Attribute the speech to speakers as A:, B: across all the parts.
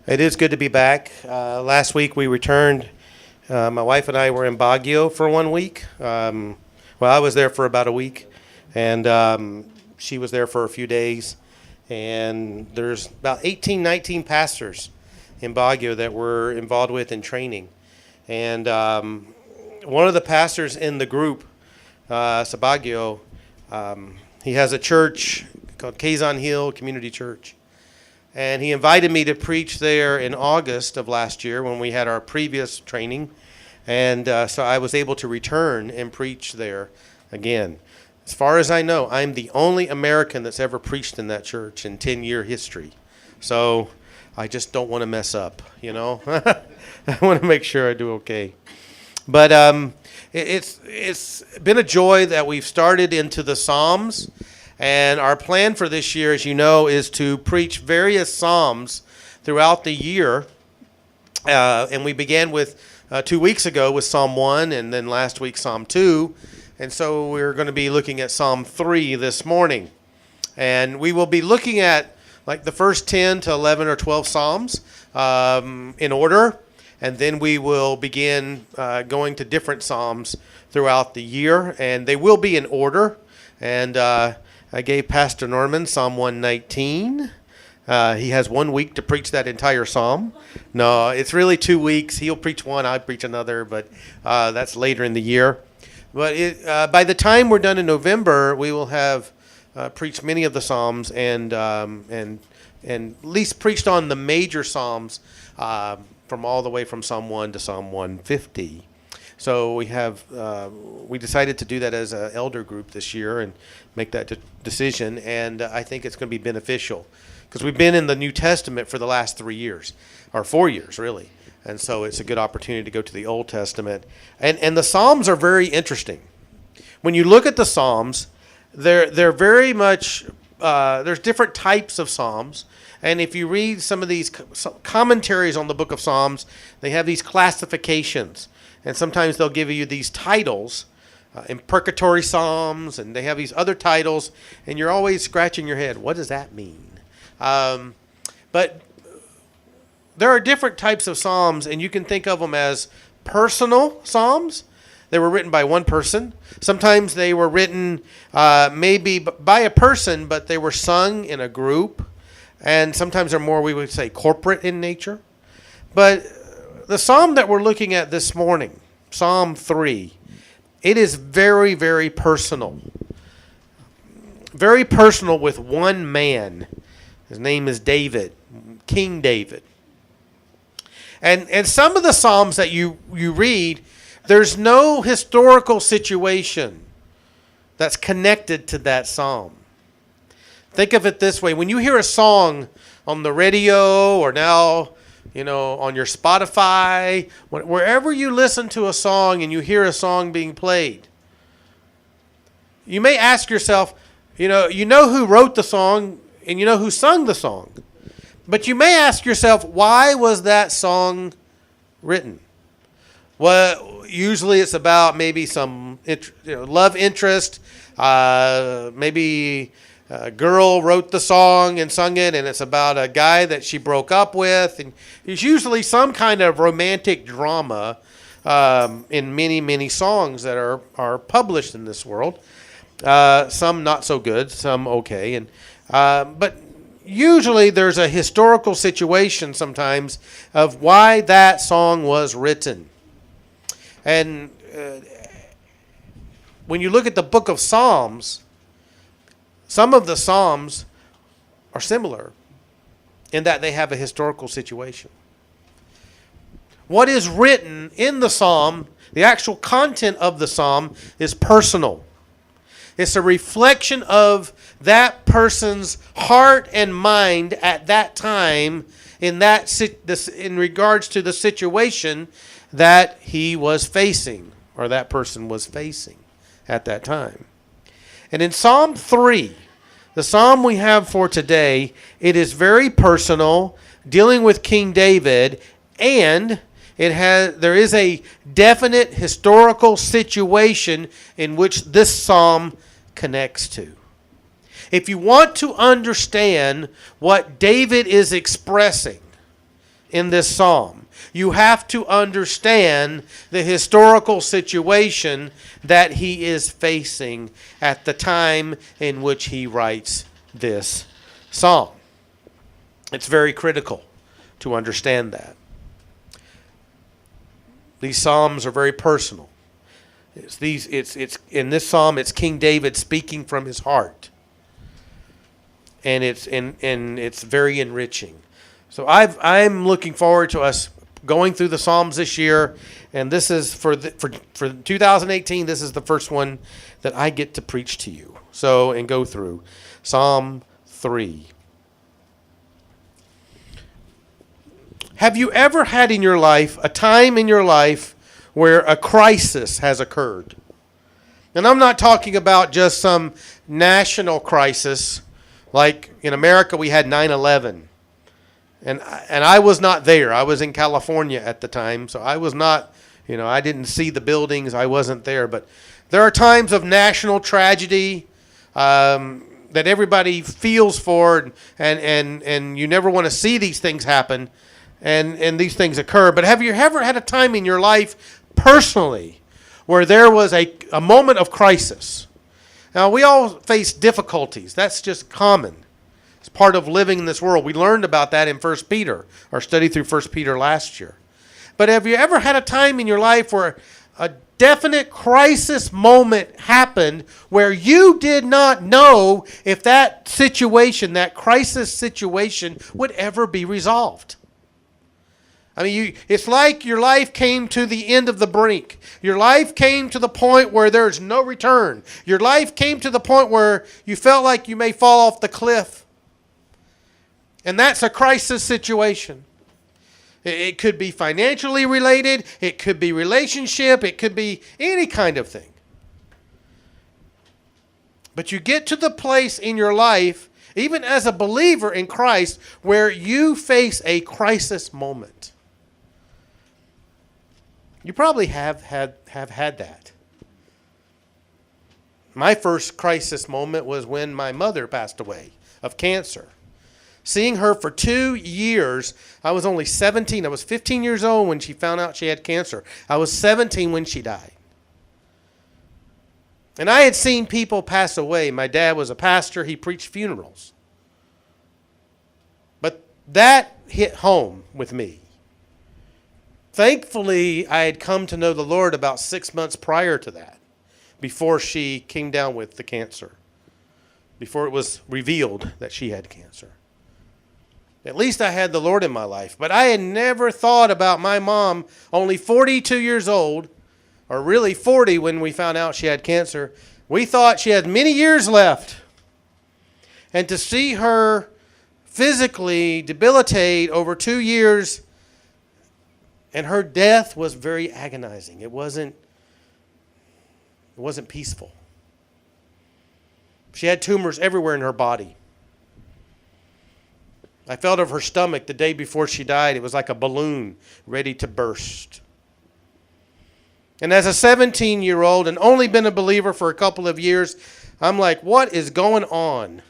A: It is good to be back. Last week we returned. My wife and I were in Baguio for 1 week. I was there for about a week, and she was there for a few days. And there's about 18, 19 pastors in Baguio that we're involved with in training. And one of the pastors in the group, Baguio, he has a church called Quezon Hill Community Church. And he invited me to preach there in August of last year when we had our previous training. And so I was able to return and preach there again. As far as I know, I'm the only American that's ever preached in that church in 10-year history. So I just don't want to mess up, you know. I want to make sure I do okay. But it's been a joy that we've started into the Psalms. And our plan for this year, as you know, is to preach various Psalms throughout the year. And we began with 2 weeks ago with Psalm 1 and then last week Psalm 2. And so we're going to be looking at Psalm 3 this morning. And we will be looking at like the first 10 to 11 or 12 Psalms in order. And then we will begin going to different Psalms throughout the year. And they will be in order. And I gave Pastor Norman Psalm 119. He has 1 week to preach that entire psalm. No, it's really 2 weeks. He'll preach one, I'll preach another, but that's later in the year. But by the time we're done in November, we will have preached many of the psalms and at least preached on the major psalms from all the way from Psalm 1 to Psalm 150. So we decided to do that as an elder group this year and make that decision, and I think it's going to be beneficial because we've been in the New Testament for the last 3 years, or 4 years really, and so it's a good opportunity to go to the Old Testament. And the Psalms are very interesting. When you look at the Psalms, they're very much there's different types of Psalms. And if you read some of these commentaries on the book of Psalms, they have these classifications. And sometimes they'll give you these titles, imprecatory psalms, and they have these other titles, and you're always scratching your head. What does that mean? But there are different types of psalms, and you can think of them as personal psalms. They were written by one person. Sometimes they were written maybe by a person, but they were sung in a group. And sometimes they're more, we would say, corporate in nature. But the psalm that we're looking at this morning, Psalm 3, it is very, very personal. Very personal with one man. His name is David, King David. And some of the psalms that you read, there's no historical situation that's connected to that psalm. Think of it this way. When you hear a song on the radio or now, you know, on your Spotify, wherever you listen to a song and you hear a song being played, you may ask yourself, you know who wrote the song and you know who sung the song. But you may ask yourself, why was that song written? Well, usually it's about maybe some love interest, maybe a girl wrote the song and sung it, and it's about a guy that she broke up with. And it's usually some kind of romantic drama in many, many songs that are published in this world. Some not so good, some okay. But usually there's a historical situation sometimes of why that song was written. And when you look at the book of Psalms, some of the Psalms are similar in that they have a historical situation. What is written in the Psalm, the actual content of the Psalm, is personal. It's a reflection of that person's heart and mind at that time in regards to the situation that he was facing or that person was facing at that time. And in Psalm 3, the psalm we have for today, it is very personal, dealing with King David, and there is a definite historical situation in which this psalm connects to. If you want to understand what David is expressing, in this psalm. You have to understand the historical situation that he is facing at the time in which he writes this psalm. It's very critical to understand that. These psalms are very personal. It's in this psalm, it's King David speaking from his heart. And it's very enriching. So I'm looking forward to us going through the Psalms this year, and this is for 2018. This is the first one that I get to preach to you. So and go through Psalm 3. Have you ever had in your life a time in your life where a crisis has occurred? And I'm not talking about just some national crisis, like in America we had 9/11. And I was not there. I was in California at the time, so I was not, I didn't see the buildings. I wasn't there. But there are times of national tragedy that everybody feels for, and you never want to see these things happen, and these things occur. But have you ever had a time in your life personally where there was a moment of crisis? Now, we all face difficulties. That's just common. It's part of living in this world. We learned about that in 1 Peter, our study through 1 Peter last year. But have you ever had a time in your life where a definite crisis moment happened where you did not know if that situation, that crisis situation, would ever be resolved? I mean, it's like your life came to the end of the brink. Your life came to the point where there's no return. Your life came to the point where you felt like you may fall off the cliff. And that's a crisis situation. It could be financially related. It could be relationship. It could be any kind of thing. But you get to the place in your life, even as a believer in Christ, where you face a crisis moment. You probably have had that. My first crisis moment was when my mother passed away of cancer. Seeing her for 2 years, I was only 17. I was 15 years old when she found out she had cancer. I was 17 when she died. And I had seen people pass away. My dad was a pastor. He preached funerals. But that hit home with me. Thankfully, I had come to know the Lord about 6 months prior to that, before she came down with the cancer, before it was revealed that she had cancer. At least I had the Lord in my life. But I had never thought about my mom, only 42 years old, or really 40 when we found out she had cancer. We thought she had many years left. And to see her physically debilitate over 2 years, and her death was very agonizing. It wasn't peaceful. She had tumors everywhere in her body. I felt of her stomach the day before she died. It was like a balloon ready to burst. And as a 17-year-old and only been a believer for a couple of years, I'm like, what is going on?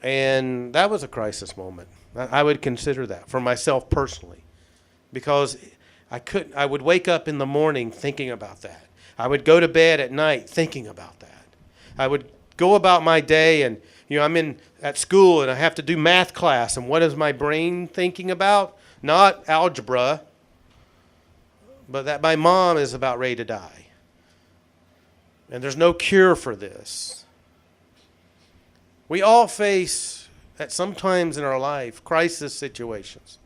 A: And that was a crisis moment. I would consider that for myself personally, because I would wake up in the morning thinking about that. I would go to bed at night thinking about that. I would go about my day, and I'm at school and I have to do math class, and what is my brain thinking about? Not algebra, but that my mom is about ready to die. And there's no cure for this. We all face, at some times in our life, crisis situations.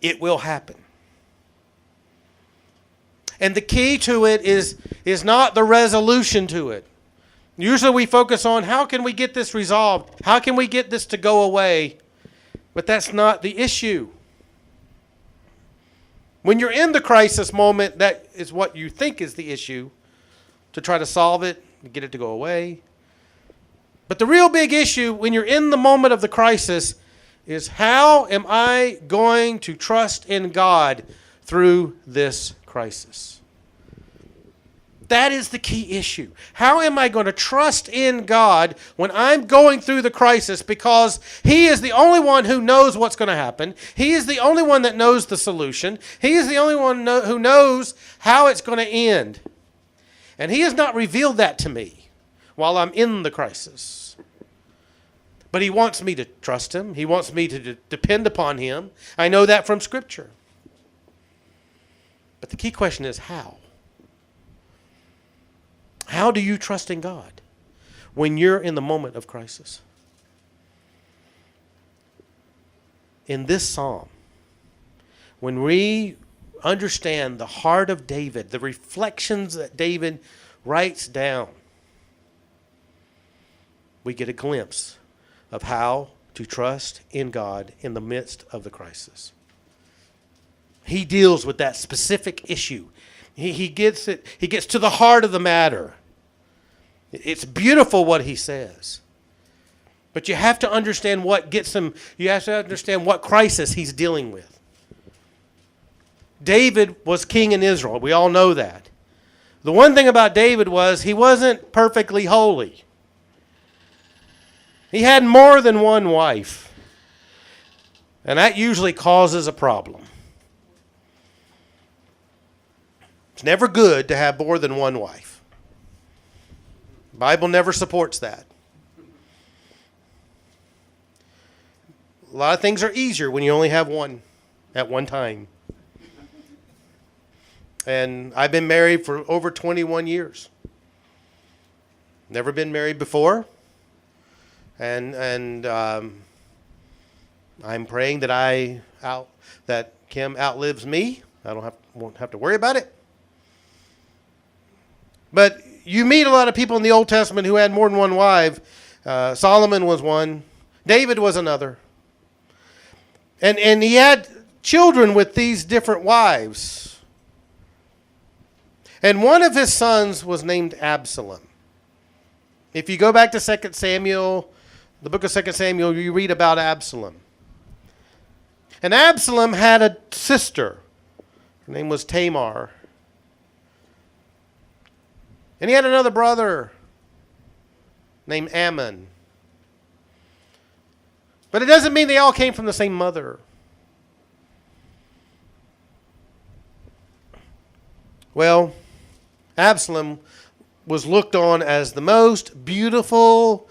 A: It will happen. And the key to it is not the resolution to it. Usually we focus on how can we get this resolved? How can we get this to go away? But that's not the issue. When you're in the crisis moment, that is what you think is the issue, to try to solve it, to get it to go away. But the real big issue when you're in the moment of the crisis is, how am I going to trust in God through this crisis? That is the key issue. How am I going to trust in God when I'm going through the crisis? Because He is the only one who knows what's going to happen. He is the only one that knows the solution. He is the only one who knows how it's going to end. And He has not revealed that to me while I'm in the crisis. But He wants me to trust Him. He wants me to depend upon Him. I know that from Scripture. But the key question is how? How do you trust in God when you're in the moment of crisis? In this psalm, when we understand the heart of David, the reflections that David writes down, we get a glimpse of how to trust in God in the midst of the crisis. He deals with that specific issue. He gets to the heart of the matter. It's beautiful what he says. But you have to understand what gets him, you have to understand what crisis he's dealing with. David was king in Israel. We all know that. The one thing about David was he wasn't perfectly holy. He had more than one wife. And that usually causes a problem. It's never good to have more than one wife. The Bible never supports that. A lot of things are easier when you only have one at one time. And I've been married for over 21 years. Never been married before. And I'm praying that Kim outlives me. I won't have to worry about it. But you meet a lot of people in the Old Testament who had more than one wife. Solomon was one. David was another. And he had children with these different wives. And one of his sons was named Absalom. If you go back to 2 Samuel, the book of 2 Samuel, you read about Absalom. And Absalom had a sister. Her name was Tamar. And he had another brother named Ammon. But it doesn't mean they all came from the same mother. Well, Absalom was looked on as the most beautiful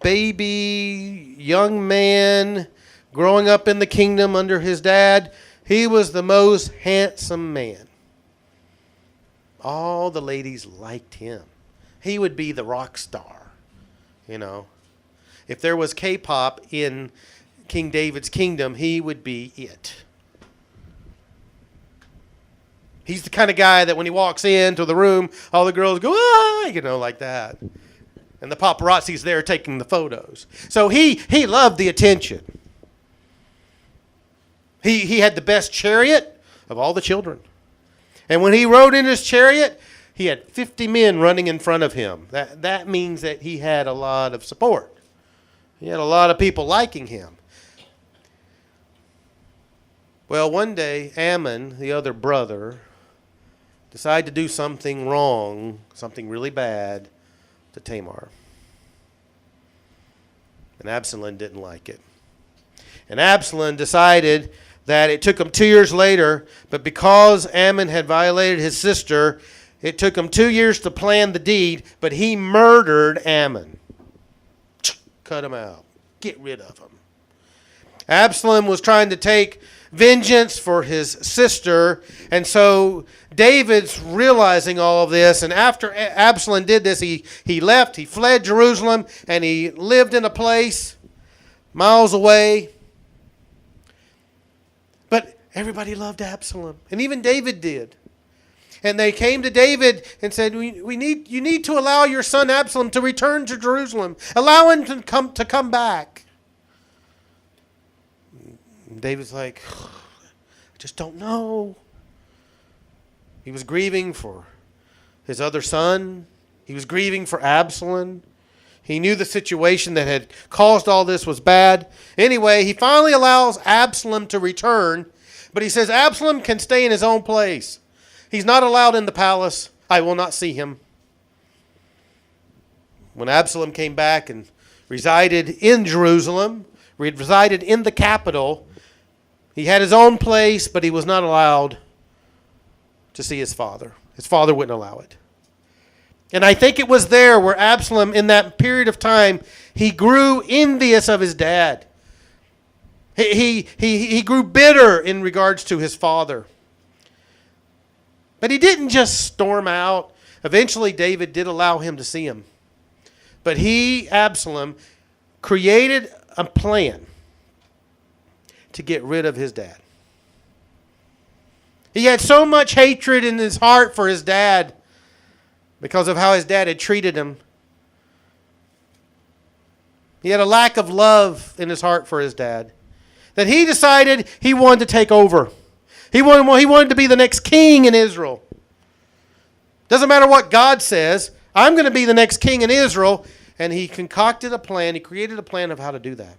A: baby, young man growing up in the kingdom under his dad. He was the most handsome man. All the ladies liked him. He would be the rock star, you know. If there was K-pop in King David's kingdom, he would be it. He's the kind of guy that when he walks into the room, all the girls go, ah, you know, like that. And the paparazzi's there taking the photos. So he loved the attention. He had the best chariot of all the children. And when he rode in his chariot, he had 50 men running in front of him. That means that he had a lot of support. He had a lot of people liking him. Well, one day, Ammon, the other brother, decided to do something wrong, something really bad to Tamar. And Absalom didn't like it. And Absalom decided that it took him 2 years later, but because Ammon had violated his sister, it took him 2 years to plan the deed, but he murdered Ammon. Cut him out. Get rid of him. Absalom was trying to take vengeance for his sister, and so David's realizing all of this, and after Absalom did this, he left, he fled Jerusalem, and he lived in a place miles away. But everybody loved Absalom, and even David did. And they came to David and said, you need to allow your son Absalom to return to Jerusalem. Allow him to come back. And David's like, I just don't know. He was grieving for his other son. He was grieving for Absalom. He knew the situation that had caused all this was bad. Anyway, he finally allows Absalom to return, but he says Absalom can stay in his own place. He's not allowed in the palace. I will not see him. When Absalom came back and resided in Jerusalem, resided in the capital, he had his own place, but he was not allowed to see his father. His father wouldn't allow it. And I think it was there where Absalom, in that period of time, he grew envious of his dad. He grew bitter in regards to his father. But he didn't just storm out. Eventually, David did allow him to see him. But he, Absalom, created a plan to get rid of his dad. He had so much hatred in his heart for his dad because of how his dad had treated him. He had a lack of love in his heart for his dad that he decided he wanted to take over. He wanted to be the next king in Israel. Doesn't matter what God says. I'm going to be the next king in Israel. And he concocted a plan. He created a plan of how to do that.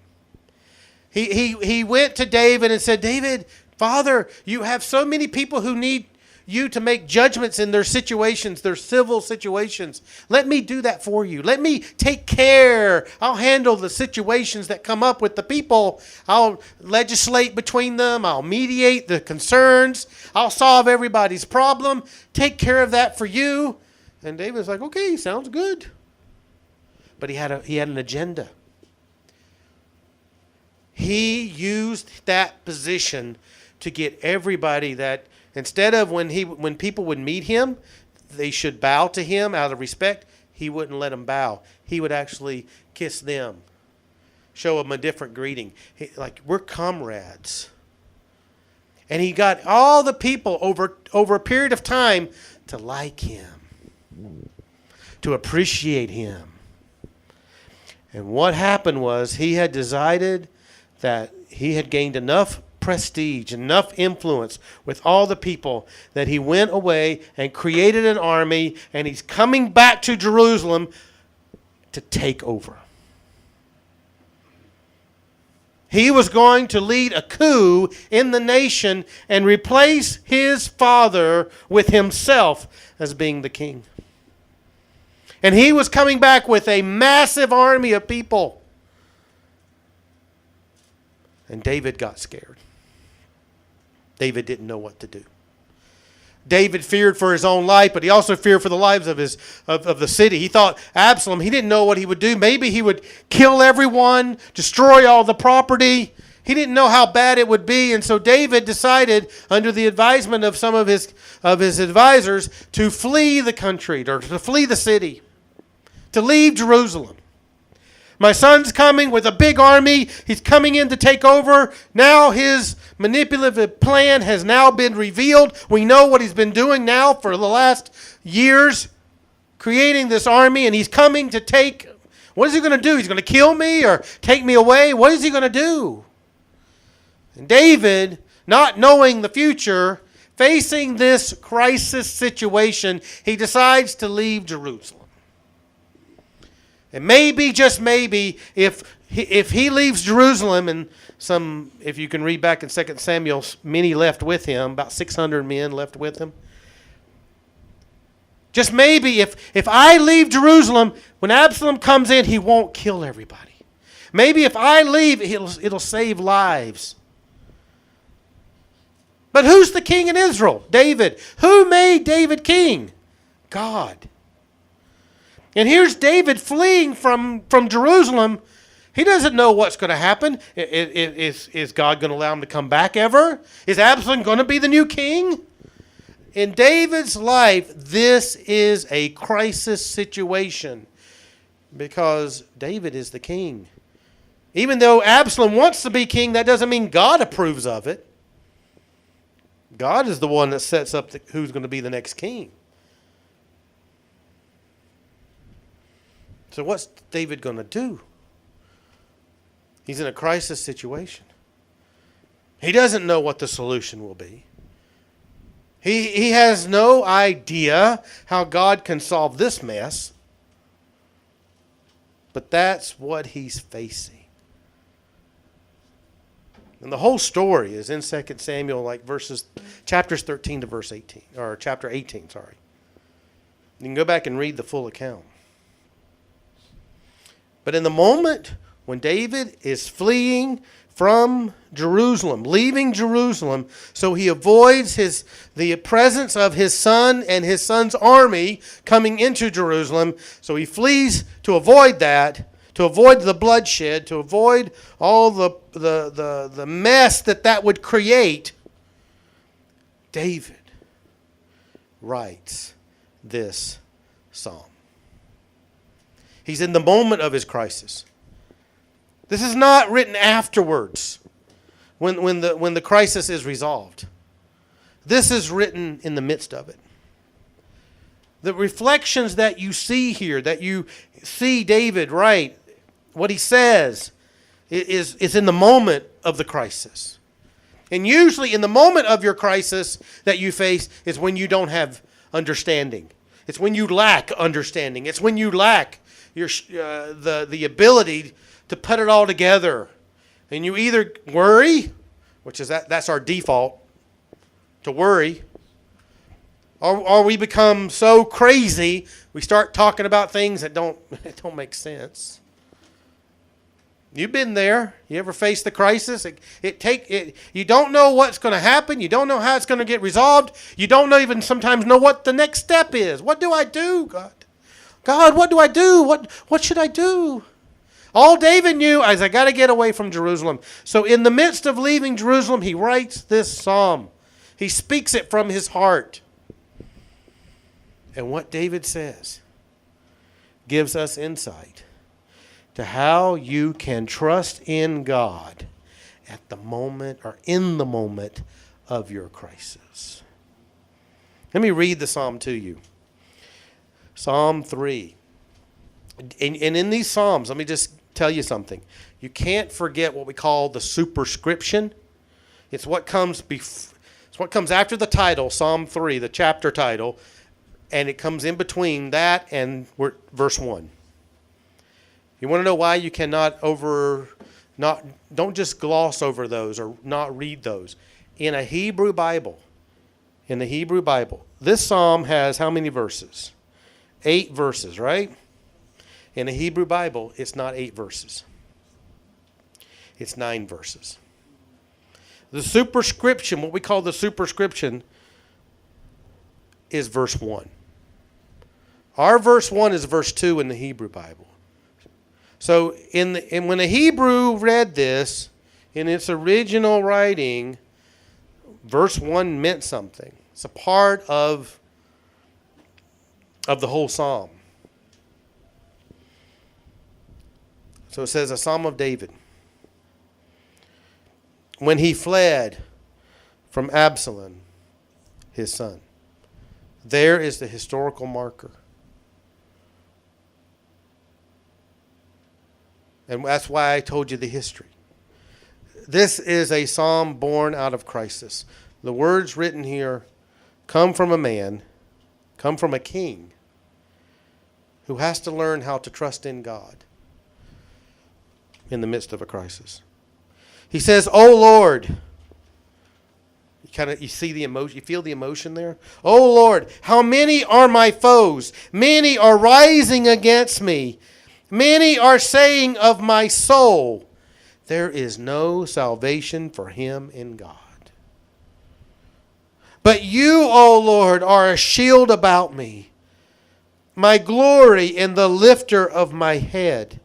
A: He went to David and said, David, Father, you have so many people who need you to make judgments in their situations, their civil situations. Let me do that for you. Let me take care. I'll handle the situations that come up with the people. I'll legislate between them. I'll mediate the concerns. I'll solve everybody's problem. Take care of that for you. And David's like, okay, sounds good. But he had an agenda. He used that position to get everybody that instead of when people would meet him, they should bow to him out of respect, he wouldn't let them bow. He would actually kiss them, show them a different greeting. Like, we're comrades. And he got all the people over a period of time to like him, to appreciate him. And what happened was he had decided that he had gained enough prestige, enough influence with all the people that he went away and created an army, and he's coming back to Jerusalem to take over. He was going to lead a coup in the nation and replace his father with himself as being the king. And he was coming back with a massive army of people. And David got scared. David didn't know what to do. David feared for his own life, but he also feared for the lives of the city. He thought Absalom, he didn't know what he would do. Maybe he would kill everyone, destroy all the property. He didn't know how bad it would be, and so David decided, under the advisement of some of his advisors, to flee the country, or to flee the city, to leave Jerusalem. My son's coming with a big army. He's coming in to take over. Now his manipulative plan has now been revealed. We know what he's been doing now for the last years, creating this army, and he's coming to take. What is he going to do? He's going to kill me or take me away? What is he going to do? And David, not knowing the future, facing this crisis situation, he decides to leave Jerusalem. And maybe, just maybe, if he leaves Jerusalem, and if you can read back in 2 Samuel, many left with him, about 600 men left with him. Just maybe, if I leave Jerusalem, when Absalom comes in, he won't kill everybody. Maybe if I leave, it'll save lives. But who's the king in Israel? David. Who made David king? God. And here's David fleeing from Jerusalem. He doesn't know what's going to happen. Is God going to allow him to come back ever? Is Absalom going to be the new king? In David's life, this is a crisis situation because David is the king. Even though Absalom wants to be king, that doesn't mean God approves of it. God is the one that sets up who's going to be the next king. So what's David going to do? He's in a crisis situation. He doesn't know what the solution will be. He has no idea how God can solve this mess. But that's what he's facing. And the whole story is in 2 Samuel, like chapters 13 to verse 18, or chapter 18, sorry. You can go back and read the full account. But in the moment when David is fleeing from Jerusalem, leaving Jerusalem, so he avoids the presence of his son and his son's army coming into Jerusalem. So he flees to avoid that, to avoid the bloodshed, to avoid all the mess that would create. David writes this psalm. He's in the moment of his crisis. This is not written afterwards when the crisis is resolved. This is written in the midst of it. The reflections that you see here, that you see David write, what he says is in the moment of the crisis. And usually in the moment of your crisis that you face is when you don't have understanding. It's when you lack understanding. It's when you lack the ability to put it all together. And you either worry, which is that's our default, to worry, or we become so crazy we start talking about things that don't make sense. You've been there. You ever faced the crisis? You don't know what's going to happen. You don't know how it's going to get resolved. You don't even sometimes know what the next step is. What do I do, God? God, what do I do? What should I do? All David knew is I got to get away from Jerusalem. So in the midst of leaving Jerusalem, he writes this psalm. He speaks it from his heart. And what David says gives us insight to how you can trust in God at the moment or in the moment of your crisis. Let me read the psalm to you. Psalm 3. And in these psalms, let me just tell you something. You can't forget what we call the superscription. It's what comes after the title, Psalm 3, the chapter title, and it comes in between that and verse 1. You want to know why you cannot don't just gloss over those or not read those. In a Hebrew Bible, this psalm has how many verses? 8 verses, right? In a Hebrew Bible, it's not 8 verses. It's 9 verses. The superscription, what we call the superscription, is verse 1. Our verse 1 is verse 2 in the Hebrew Bible. So when a Hebrew read this, in its original writing, verse 1 meant something. It's a part of the whole psalm. So it says, a psalm of David. When he fled from Absalom, his son. There is the historical marker. And that's why I told you the history. This is a psalm born out of crisis. The words written here come from a man, come from a king, who has to learn how to trust in God in the midst of a crisis. He says, "O Lord," you see the emotion, you feel the emotion there? "O Lord, how many are my foes? Many are rising against me. Many are saying of my soul, there is no salvation for him in God. But you, O Lord, are a shield about me, my glory and the lifter of my head.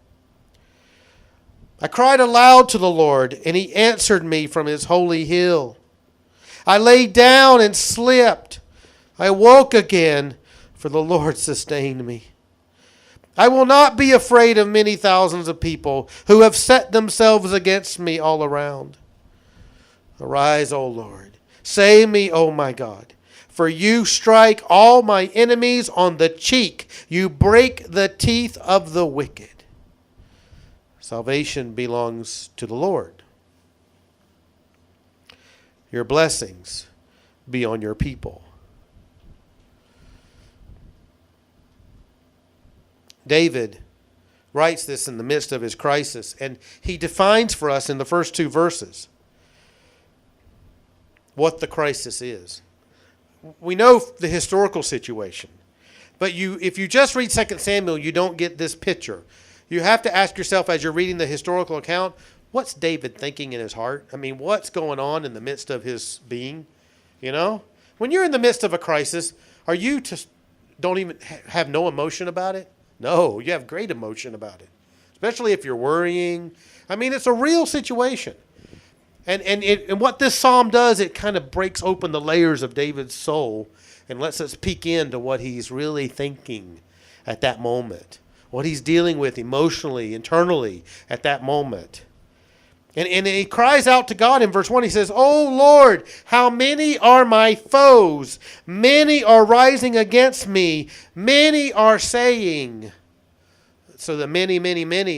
A: I cried aloud to the Lord, and he answered me from his holy hill. I lay down and slept. I woke again, for the Lord sustained me. I will not be afraid of many thousands of people who have set themselves against me all around. Arise, O Lord. Save me, O my God. For you strike all my enemies on the cheek. You break the teeth of the wicked. Salvation belongs to the Lord. Your blessings be on your people." David writes this in the midst of his crisis, and he defines for us in the first 2 verses what the crisis is. We know the historical situation. But if you just read 2 Samuel, you don't get this picture. You have to ask yourself as you're reading the historical account, what's David thinking in his heart? I mean, what's going on in the midst of his being? You know? When you're in the midst of a crisis, are you just don't even have no emotion about it? No, you have great emotion about it. Especially if you're worrying. I mean, it's a real situation. And what this psalm does, it kind of breaks open the layers of David's soul and lets us peek into what he's really thinking at that moment, what he's dealing with emotionally, internally at that moment. And he cries out to God in verse 1. He says, "Oh Lord, how many are my foes? Many are rising against me. Many are saying." So the many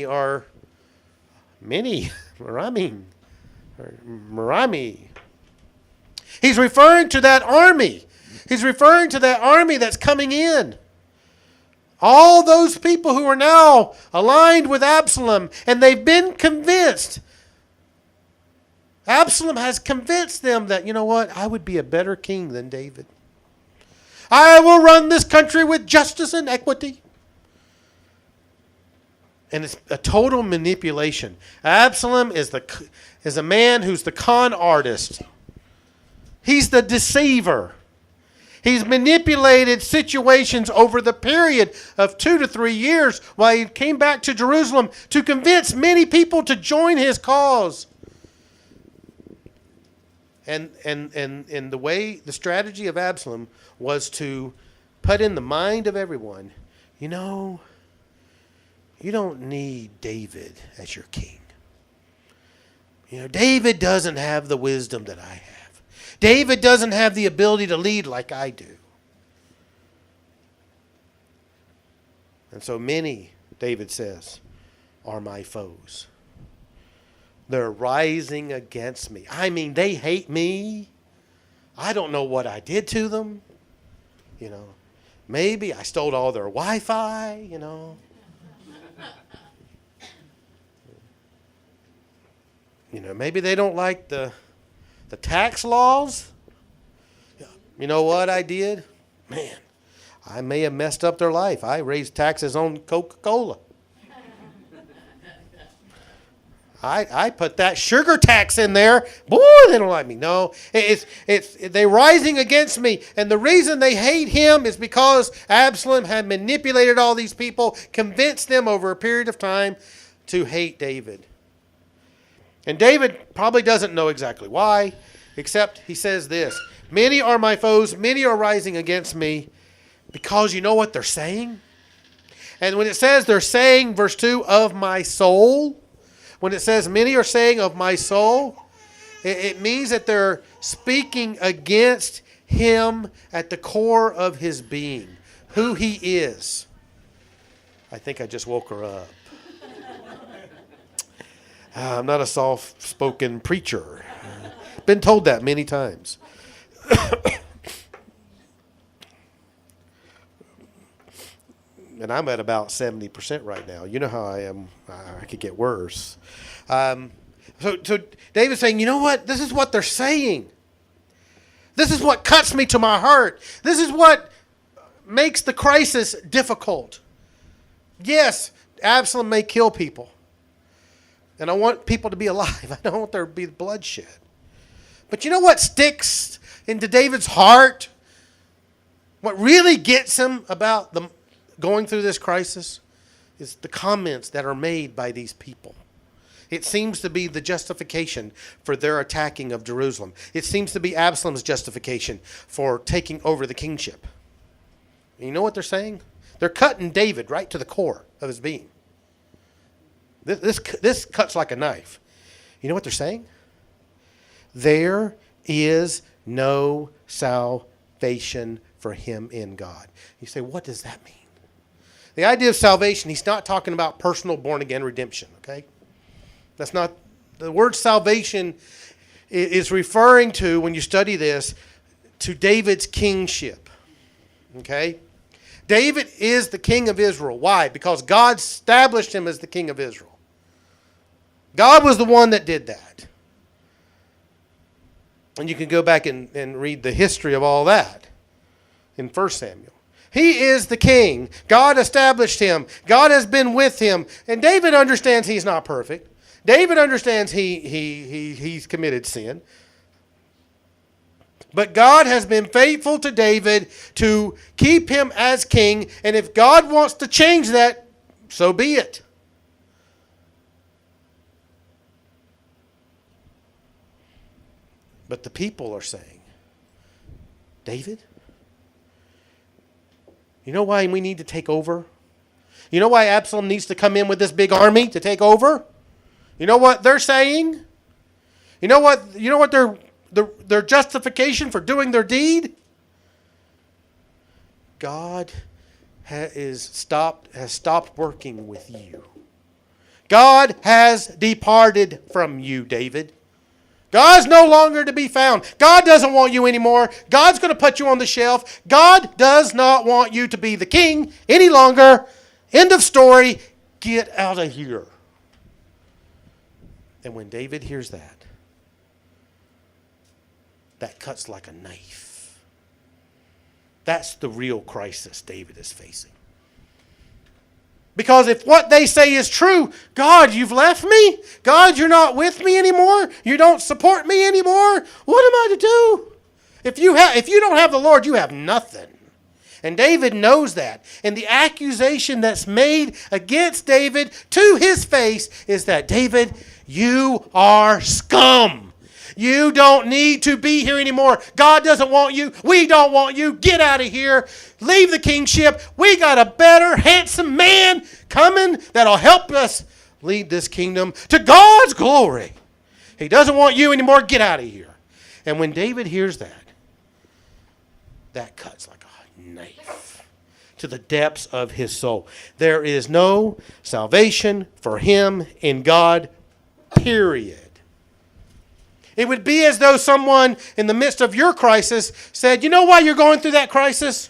A: are many. Marami. He's referring to that army. He's referring to that army that's coming in. All those people who are now aligned with Absalom, and they've been convinced. Absalom has convinced them that, you know what, I would be a better king than David. I will run this country with justice and equity. And it's a total manipulation. Absalom is a man who's the con artist. He's the deceiver. He's manipulated situations over the period of 2 to 3 years while he came back to Jerusalem to convince many people to join his cause. And the strategy of Absalom was to put in the mind of everyone, you know, you don't need David as your king. You know, David doesn't have the wisdom that I have. David doesn't have the ability to lead like I do. And so many, David says, are my foes. They're rising against me. I mean, they hate me. I don't know what I did to them. You know, maybe I stole all their Wi-Fi, you know. You know, maybe they don't like the tax laws. You know what I did? Man, I may have messed up their life. I raised taxes on Coca-Cola. I put that sugar tax in there. Boy, they don't like me. No, they're rising against me. And the reason they hate him is because Absalom had manipulated all these people, convinced them over a period of time to hate David. And David probably doesn't know exactly why, except he says this: many are my foes, many are rising against me, because you know what they're saying? And when it says they're saying, verse 2, of my soul, when it says many are saying of my soul, it means that they're speaking against him at the core of his being, who he is. I think I just woke her up. I'm not a soft-spoken preacher. Been told that many times. And I'm at about 70% right now. You know how I am. I could get worse. So David's saying, you know what? This is what they're saying. This is what cuts me to my heart. This is what makes the crisis difficult. Yes, Absalom may kill people. And I want people to be alive. I don't want there to be bloodshed. But you know what sticks into David's heart? What really gets him about going through this crisis is the comments that are made by these people. It seems to be the justification for their attacking of Jerusalem. It seems to be Absalom's justification for taking over the kingship. And you know what they're saying? They're cutting David right to the core of his being. This cuts like a knife. You know what they're saying? There is no salvation for him in God. You say, what does that mean? The idea of salvation, he's not talking about personal born-again redemption, okay? That's not, the word salvation is referring to, when you study this, to David's kingship, okay? David is the king of Israel. Why? Because God established him as the king of Israel. God was the one that did that. And you can go back and read the history of all that in 1 Samuel. He is the king. God established him. God has been with him. And David understands he's not perfect. David understands he's committed sin. But God has been faithful to David to keep him as king. And if God wants to change that, so be it. But the people are saying, David, you know why we need to take over? You know why Absalom needs to come in with this big army to take over? You know what they're saying? You know what their justification for doing their deed? God has stopped working with you. God has departed from you, David. God's no longer to be found. God doesn't want you anymore. God's going to put you on the shelf. God does not want you to be the king any longer. End of story. Get out of here. And when David hears that, that cuts like a knife. That's the real crisis David is facing. Because if what they say is true, God, you've left me? God, you're not with me anymore? You don't support me anymore? What am I to do? If you don't have the Lord, you have nothing. And David knows that. And the accusation that's made against David to his face is that, David, you are scum. You don't need to be here anymore. God doesn't want you. We don't want you. Get out of here. Leave the kingship. We got a better, handsome man coming that'll help us lead this kingdom to God's glory. He doesn't want you anymore. Get out of here. And when David hears that, that cuts like a knife to the depths of his soul. There is no salvation for him in God, period. It would be as though someone in the midst of your crisis said, you know why you're going through that crisis?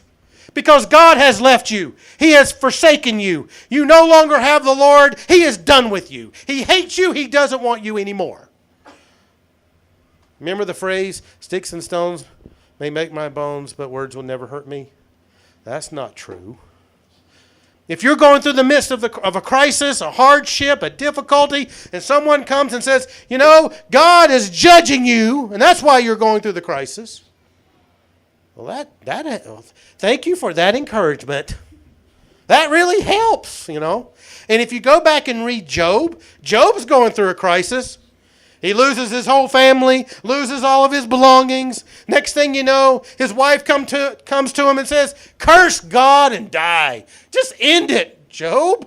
A: Because God has left you. He has forsaken you. You no longer have the Lord. He is done with you. He hates you. He doesn't want you anymore. Remember the phrase, sticks and stones may make my bones, but words will never hurt me? That's not true. If you're going through the midst of a crisis, a hardship, a difficulty, and someone comes and says, you know, God is judging you, and that's why you're going through the crisis. Well, thank you for that encouragement. That really helps, you know. And if you go back and read Job, Job's going through a crisis. He loses his whole family, loses all of his belongings. Next thing you know, his wife comes to him and says, curse God and die. Just end it, Job.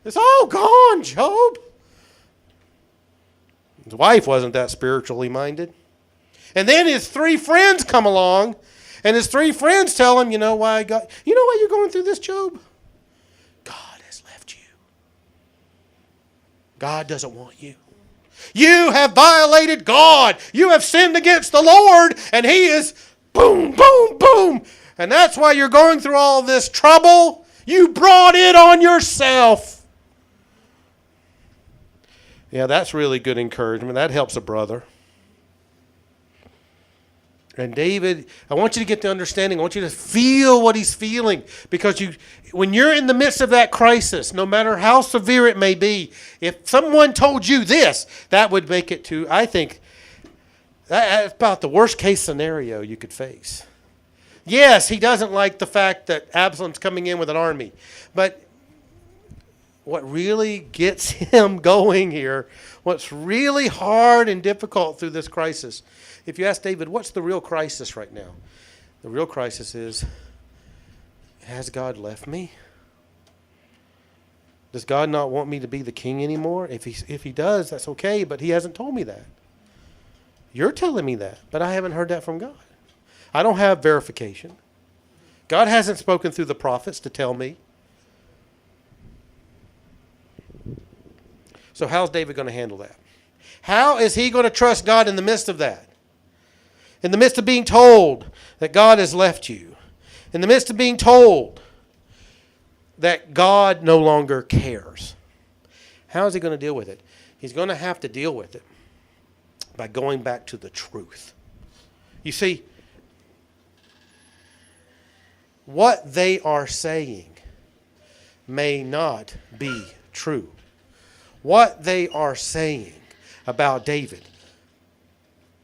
A: It's all gone, Job. His wife wasn't that spiritually minded. And then his three friends come along, and his three friends tell him, you know why you're going through this, Job? God has left you. God doesn't want you. You have violated God. You have sinned against the Lord, and he is boom, boom, boom. And that's why you're going through all this trouble. You brought it on yourself. Yeah, that's really good encouragement. That helps a brother. And David, I want you to get the understanding. I want you to feel what he's feeling. Because when you're in the midst of that crisis, no matter how severe it may be, if someone told you this, that would make it to, I think, that's about the worst case scenario you could face. Yes, he doesn't like the fact that Absalom's coming in with an army. But what really gets him going here, what's really hard and difficult through this crisis, if you ask David, what's the real crisis right now? The real crisis is, has God left me? Does God not want me to be the king anymore? If he does, that's okay, but he hasn't told me that. You're telling me that, but I haven't heard that from God. I don't have verification. God hasn't spoken through the prophets to tell me. So how's David going to handle that? How is he going to trust God in the midst of that? In the midst of being told that God has left you. In the midst of being told that God no longer cares. How is he going to deal with it? He's going to have to deal with it by going back to the truth. You see, what they are saying may not be true. What they are saying about David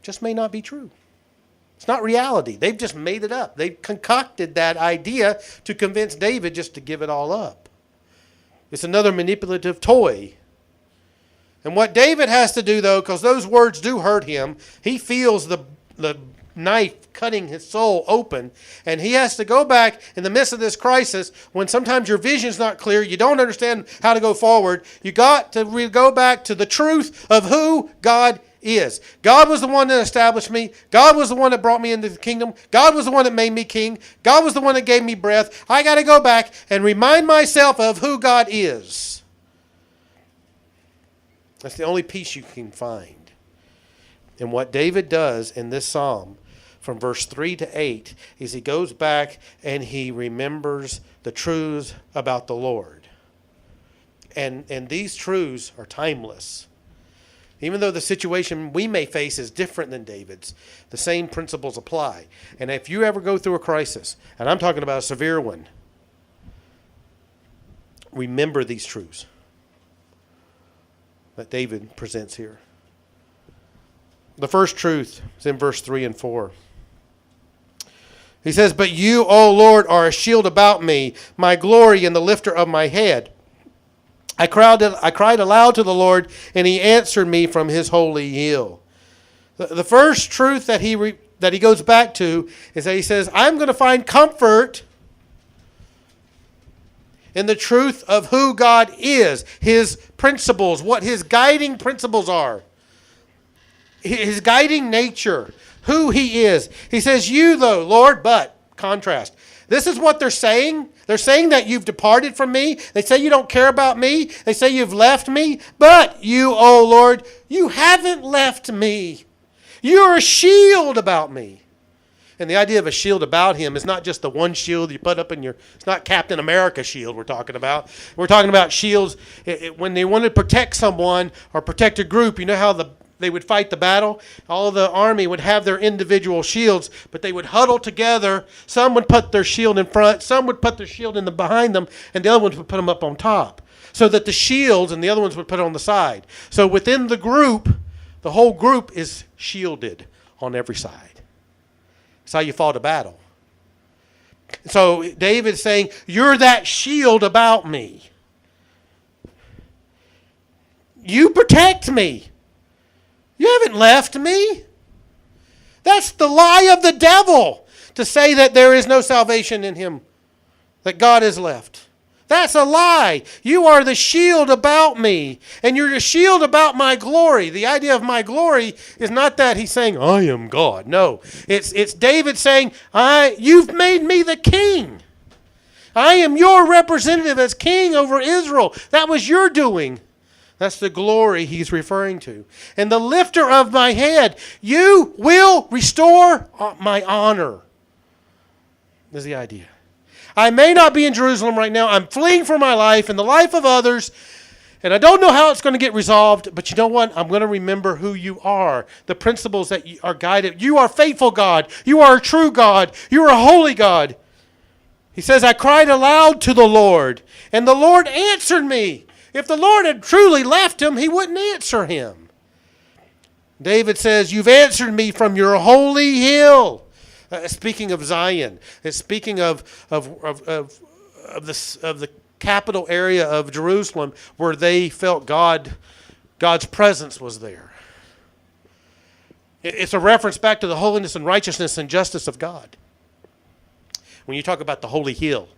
A: just may not be true. It's not reality. They've just made it up. They've concocted that idea to convince David just to give it all up. It's another manipulative toy. And what David has to do, though, because those words do hurt him, he feels the knife cutting his soul open, and he has to go back in the midst of this crisis when sometimes your vision's not clear, you don't understand how to go forward. You got to go back to the truth of who God is. God was the one that established me. God was the one that brought me into the kingdom. God was the one that made me king. God was the one that gave me breath. I got to go back and remind myself of who God is. That's the only peace you can find. And what David does in this psalm from verse 3 to 8 is he goes back and he remembers the truths about the Lord. And these truths are timeless. Even though the situation we may face is different than David's, the same principles apply. And if you ever go through a crisis, and I'm talking about a severe one, remember these truths that David presents here. The first truth is in verse 3 and 4. He says, "But you, O Lord, are a shield about me, my glory and the lifter of my head. I cried aloud to the Lord, and he answered me from his holy hill." The first truth that he goes back to is that he says, I'm going to find comfort in the truth of who God is, his principles, what his guiding principles are, his guiding nature, who he is. He says, you though, Lord, but, contrast. This is what they're saying. They're saying that you've departed from me. They say you don't care about me. They say you've left me. But you, O Lord, you haven't left me. You're a shield about me. And the idea of a shield about him is not just the one shield you put up in it's not Captain America shield we're talking about. We're talking about shields when they want to protect someone or protect a group. You know how they would fight the battle? All of the army would have their individual shields, but they would huddle together. Some would put their shield in front, some would put their shield in behind them, and the other ones would put them up on top. So that the shields and the other ones would put it on the side. So within the group, the whole group is shielded on every side. That's how you fought a battle. So David's saying, you're that shield about me. You protect me. You haven't left me. That's the lie of the devil, to say that there is no salvation in him, that God has left. That's a lie. You are the shield about me, and you're the shield about my glory. The idea of my glory is not that he's saying, I am God. No, it's David saying, you've made me the king. I am your representative as king over Israel. That was your doing. That's the glory he's referring to. And the lifter of my head, you will restore my honor. Is the idea. I may not be in Jerusalem right now. I'm fleeing for my life and the life of others. And I don't know how it's going to get resolved. But you know what? I'm going to remember who you are. The principles that are guided. You are faithful God. You are a true God. You are a holy God. He says, I cried aloud to the Lord. And the Lord answered me. If the Lord had truly left him, he wouldn't answer him. David says, you've answered me from your holy hill. Speaking of Zion, it's speaking of the capital area of Jerusalem, where they felt God's presence was there. It's a reference back to the holiness and righteousness and justice of God. When you talk about the holy hill,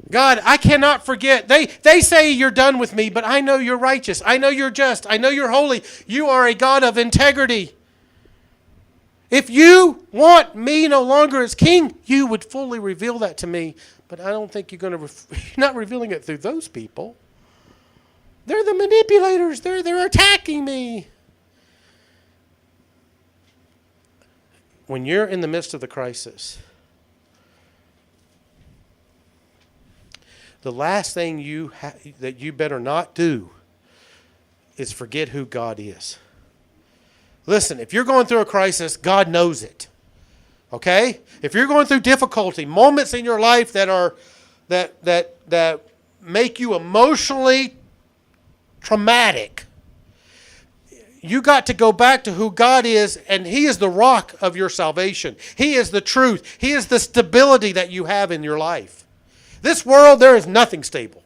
A: God, I cannot forget. They say you're done with me, but I know you're righteous. I know you're just. I know you're holy. You are a God of integrity. If you want me no longer as king, you would fully reveal that to me. But I don't think you're not revealing it through those people. They're the manipulators. They're attacking me. When you're in the midst of the crisis, the last thing that you better not do is forget who God is. Listen, if you're going through a crisis, God knows it. Okay? If you're going through difficulty, moments in your life that make you emotionally traumatic, you got to go back to who God is, and He is the rock of your salvation. He is the truth. He is the stability that you have in your life. This world, there is nothing stable.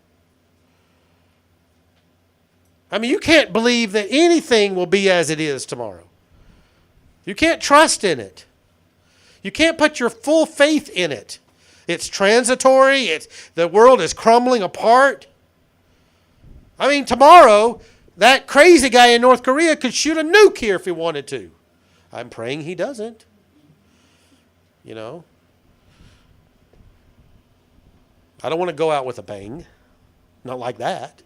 A: I mean, you can't believe that anything will be as it is tomorrow. You can't trust in it. You can't put your full faith in it. It's transitory. The world is crumbling apart. I mean, tomorrow, that crazy guy in North Korea could shoot a nuke here if he wanted to. I'm praying he doesn't. You know. I don't want to go out with a bang. Not like that.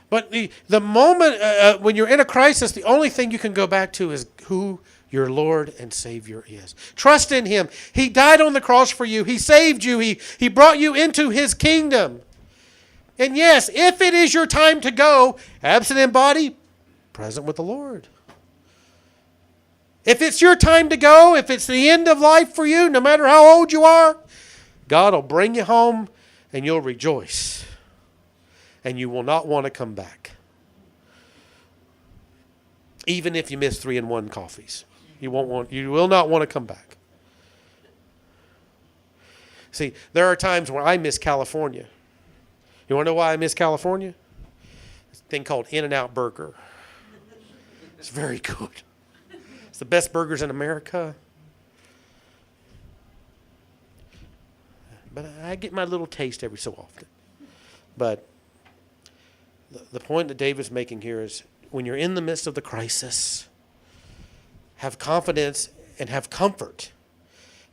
A: But the moment when you're in a crisis, the only thing you can go back to is who your Lord and Savior is. Trust in Him. He died on the cross for you. He saved you. He brought you into His kingdom. And yes, if it is your time to go, absent in body, present with the Lord. If it's your time to go, if it's the end of life for you, no matter how old you are, God will bring you home and you'll rejoice. And you will not want to come back. Even if you miss 3-in-1 coffees. You will not want to come back. See, there are times where I miss California. You want to know why I miss California? It's a thing called In-N-Out Burger. It's very good. It's the best burgers in America. But I get my little taste every so often. But the point that David's making here is when you're in the midst of the crisis, have confidence and have comfort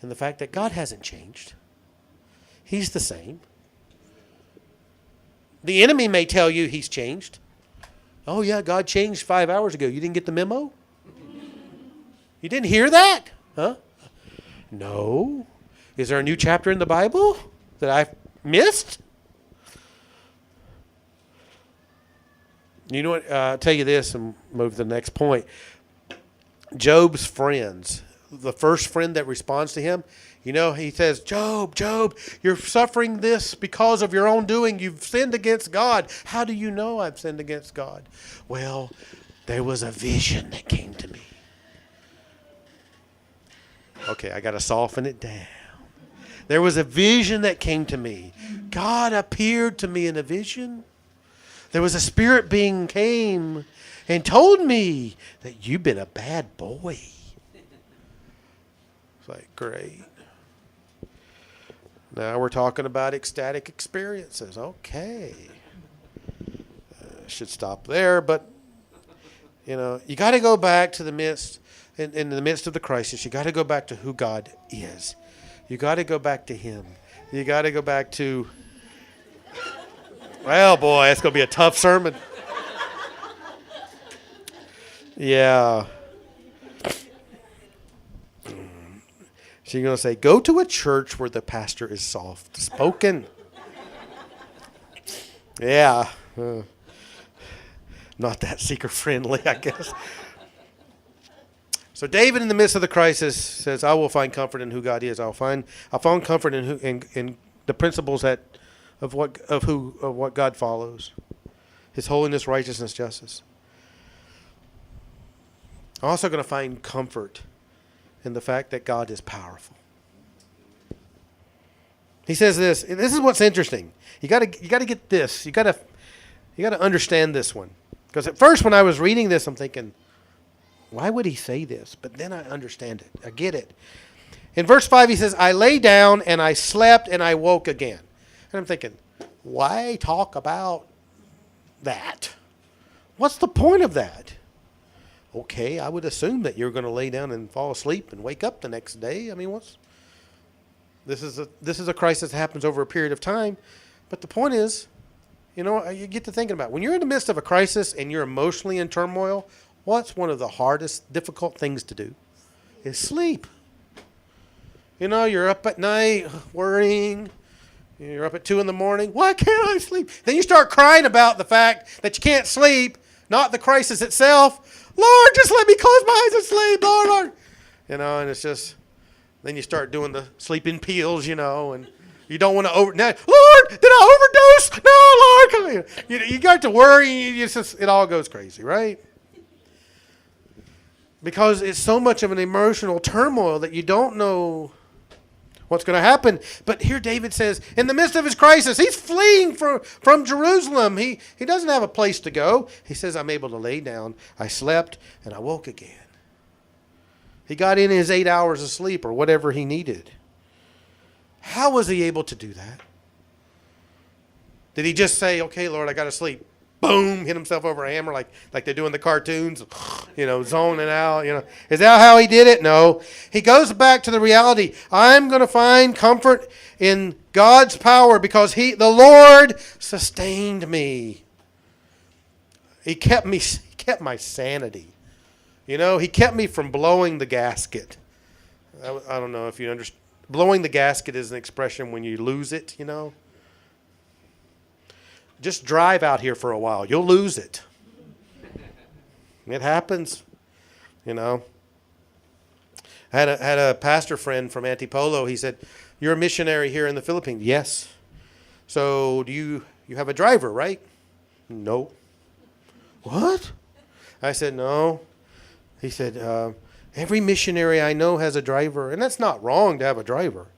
A: in the fact that God hasn't changed. He's the same. The enemy may tell you He's changed. Oh yeah, God changed 5 hours ago. You didn't get the memo? You didn't hear that? Huh? No. Is there a new chapter in the Bible that I missed? You know what? I'll tell you this and move to the next point. Job's friends, the first friend that responds to him, you know, he says, Job, you're suffering this because of your own doing. You've sinned against God. How do you know I've sinned against God? Well, there was a vision that came to me. Okay, I got to soften it down. There was a vision that came to me. God appeared to me in a vision. There was a spirit being came and told me that you've been a bad boy. It's like, great. Now we're talking about ecstatic experiences. Okay. Should stop there, but, you know, you got to go back to the midst, in the midst of the crisis, you got to go back to who God is. You got to go back to Him. You got to go back to, well, boy, it's going to be a tough sermon. Yeah. She's going to say, go to a church where the pastor is soft-spoken. Yeah. Not that seeker-friendly, I guess. So David, in the midst of the crisis, says, I will find comfort in who God is. I'll find comfort in the principles of what God follows. His holiness, righteousness, justice. I'm also going to find comfort in the fact that God is powerful. He says this. This is what's interesting. You got to get this. You got to understand this one. Because at first when I was reading this, I'm thinking, why would he say this? But then I understand it. I get it. In verse 5, he says, I lay down and I slept and I woke again. And I'm thinking, why talk about that? What's the point of that? Okay, I would assume that you're going to lay down and fall asleep and wake up the next day. I mean, this is a crisis that happens over a period of time. But the point is, you know, you get to thinking about it. When you're in the midst of a crisis and you're emotionally in turmoil, what's one of the hardest, difficult things to do? Is sleep. You know, you're up at night worrying. You're up at 2 in the morning. Why can't I sleep? Then you start crying about the fact that you can't sleep, not the crisis itself. Lord, just let me close my eyes and sleep, Lord. And it's just, then you start doing the sleeping pills, and you don't want to Lord, did I overdose? No, Lord, come here. You got to worry, it all goes crazy, right? Because it's so much of an emotional turmoil that you don't know what's going to happen. But here David says, in the midst of his crisis, he's fleeing from Jerusalem. He doesn't have a place to go. He says, I'm able to lay down. I slept and I woke again. He got in his 8 hours of sleep or whatever he needed. How was he able to do that? Did he just say, okay, Lord, I got to sleep? Boom, hit himself over a hammer like they do in the cartoons, zoning out. Is that how he did it? No. He goes back to the reality. I'm going to find comfort in God's power because the Lord sustained me. He kept my sanity. He kept me from blowing the gasket. I don't know if you understand. Blowing the gasket is an expression when you lose it, Just drive out here for a while. You'll lose it. It happens, I had a pastor friend from Antipolo. He said, you're a missionary here in the Philippines. Yes. So do you have a driver, right? No. What? I said, no. He said, every missionary I know has a driver. And that's not wrong to have a driver.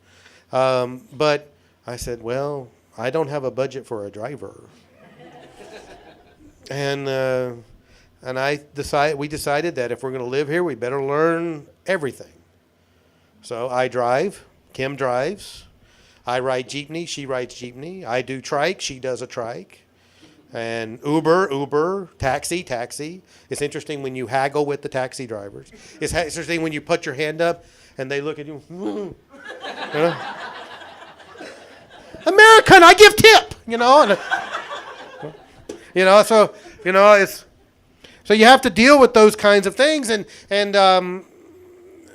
A: But I said, well, I don't have a budget for a driver. And we decided that if we're going to live here, we better learn everything. So I drive. Kim drives. I ride jeepney. She rides jeepney. I do trike. She does a trike. And Uber, taxi. It's interesting when you haggle with the taxi drivers. It's interesting when you put your hand up and they look at you. American, I give tip, so you have to deal with those kinds of things. And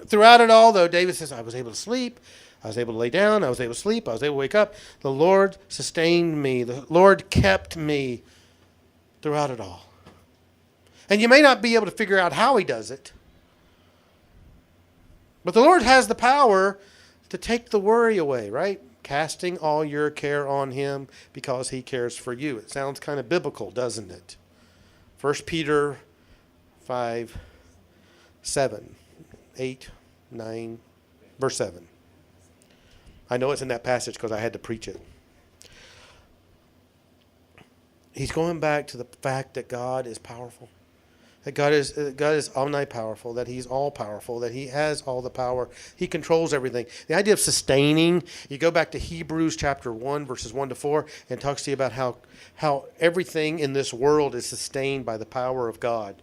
A: throughout it all, though, David says, I was able to sleep. I was able to lay down. I was able to sleep. I was able to wake up. The Lord sustained me. The Lord kept me throughout it all. And you may not be able to figure out how he does it. But the Lord has the power to take the worry away, right? Casting all your care on him because he cares for you. It sounds kind of biblical, doesn't it? 1 Peter 5, 7, 8, 9, verse 7. I know it's in that passage because I had to preach it. He's going back to the fact that God is powerful. That God is omnipowerful, that he's all-powerful, that he has all the power. He controls everything. The idea of sustaining, you go back to Hebrews chapter 1, verses 1 to 4, and talks to you about how everything in this world is sustained by the power of God.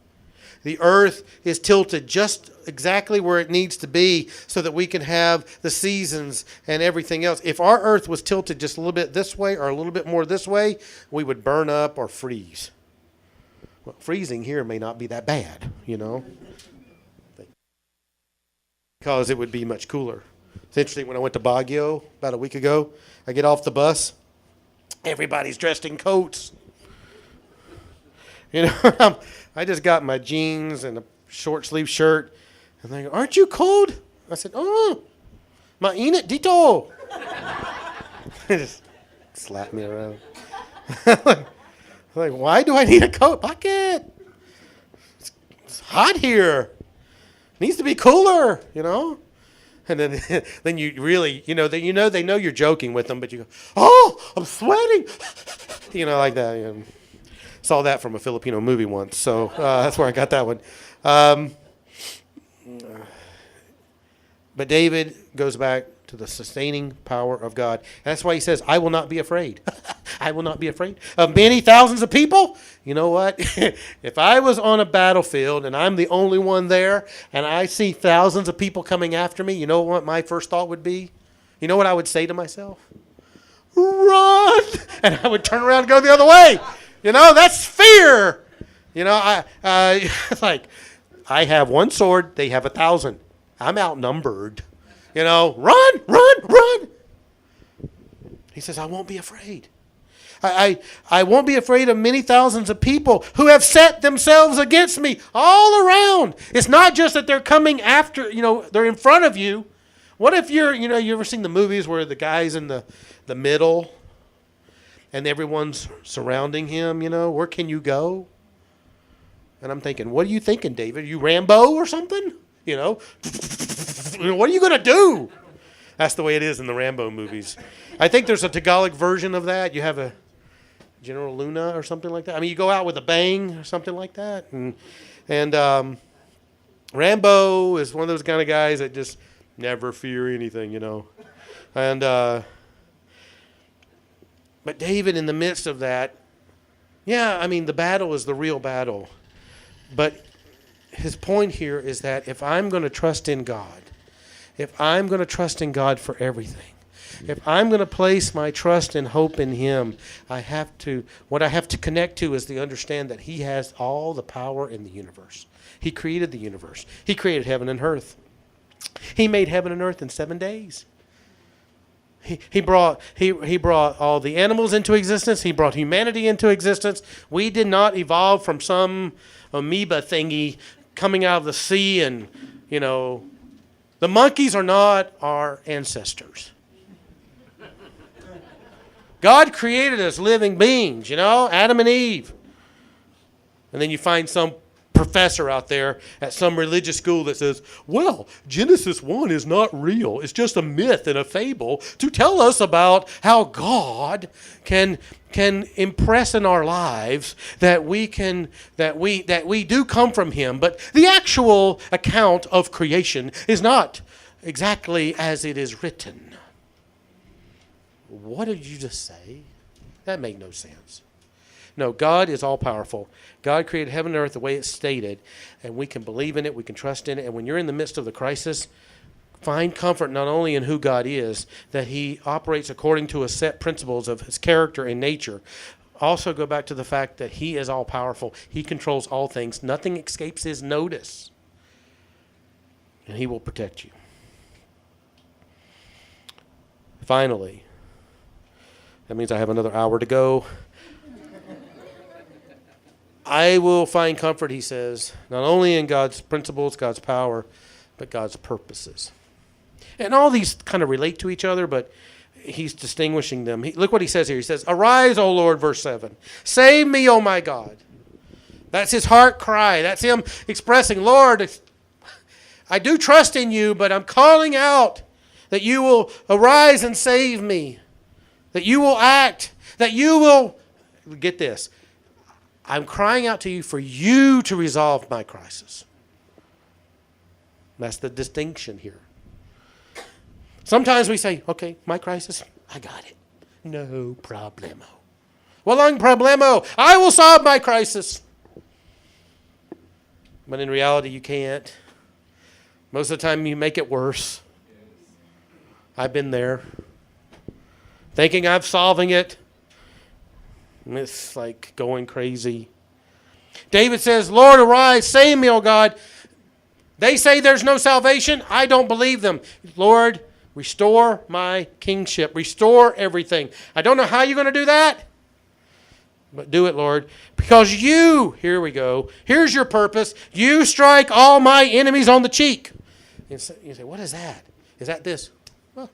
A: The earth is tilted just exactly where it needs to be so that we can have the seasons and everything else. If our earth was tilted just a little bit this way or a little bit more this way, we would burn up or freeze. Well, freezing here may not be that bad, because it would be much cooler. It's interesting, when I went to Baguio about a week ago, I get off the bus, everybody's dressed in coats. I just got my jeans and a short sleeve shirt, and they go, aren't you cold? I said, oh, mainit dito. They just slapped me around. Like, why do I need a coat? Bucket. It's hot here. It needs to be cooler, And then you really, they know you're joking with them, but you go, oh, I'm sweating. Like that. Saw that from a Filipino movie once, so that's where I got that one. But David goes back to the sustaining power of God. And that's why he says, I will not be afraid. I will not be afraid of many thousands of people. You know what? If I was on a battlefield and I'm the only one there and I see thousands of people coming after me, you know what my first thought would be? You know what I would say to myself? Run! And I would turn around and go the other way. That's fear. It's like, I have one sword, they have 1,000. I'm outnumbered. Run. He says, I won't be afraid. I won't be afraid of many thousands of people who have set themselves against me all around. It's not just that they're coming after, they're in front of you. What if you ever seen the movies where the guy's in the middle and everyone's surrounding him, where can you go? And I'm thinking, what are you thinking, David? Are you Rambo or something? What are you going to do? That's the way it is in the Rambo movies. I think there's a Tagalog version of that. You have a General Luna or something like that. I mean, you go out with a bang or something like that. And Rambo is one of those kind of guys that just never fear anything, And but David, in the midst of that, the battle is the real battle. But his point here is that if I'm going to trust in God, if I'm going to trust in God for everything, if I'm going to place my trust and hope in him, what I have to connect to is to understand that he has all the power in the universe. He created the universe. He created heaven and earth. He made heaven and earth in 7 days. He brought all the animals into existence. He brought humanity into existence. We did not evolve from some amoeba thingy coming out of the sea, and the monkeys are not our ancestors. God created us living beings, Adam and Eve. And then you find some professor out there at some religious school that says, well, Genesis 1 is not real. It's just a myth and a fable to tell us about how God can impress in our lives that we do come from him. But the actual account of creation is not exactly as it is written. What did you just say? That made no sense. No, God is all-powerful. God created heaven and earth the way it's stated, and we can believe in it, we can trust in it, and when you're in the midst of the crisis, find comfort not only in who God is, that he operates according to a set principles of his character and nature. Also go back to the fact that he is all-powerful. He controls all things. Nothing escapes his notice, and he will protect you. Finally, that means I have another hour to go. I will find comfort, he says, not only in God's principles, God's power, but God's purposes. And all these kind of relate to each other, but he's distinguishing them. Look what he says here. He says, arise, O Lord, verse 7. Save me, O my God. That's his heart cry. That's him expressing, Lord, I do trust in you, but I'm calling out that you will arise and save me, that you will act, that you will, get this, I'm crying out to you for you to resolve my crisis. That's the distinction here. Sometimes we say, okay, my crisis, I got it. No problemo. Walang problemo. I will solve my crisis. But in reality, you can't. Most of the time, you make it worse. I've been there. Thinking I'm solving it. It's like going crazy. David says, Lord, arise, save me, O God. They say there's no salvation. I don't believe them. Lord, restore my kingship. Restore everything. I don't know how you're going to do that, but do it, Lord. Because you, here we go, here's your purpose. You strike all my enemies on the cheek. You say, what is that? Is that this? Well,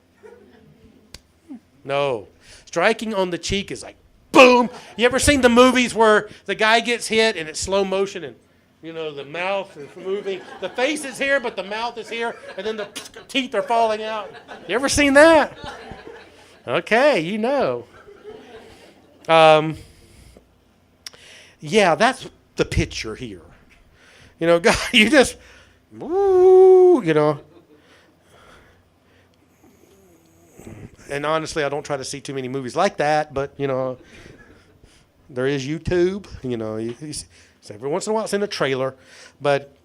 A: no. Striking on the cheek is like, boom. You ever seen the movies where the guy gets hit and it's slow motion and, the mouth is moving. The face is here, but the mouth is here, and then the teeth are falling out. You ever seen that? Okay, Yeah, that's the picture here. God, you just, And honestly, I don't try to see too many movies like that, but, there is YouTube, so every once in a while it's in a trailer. But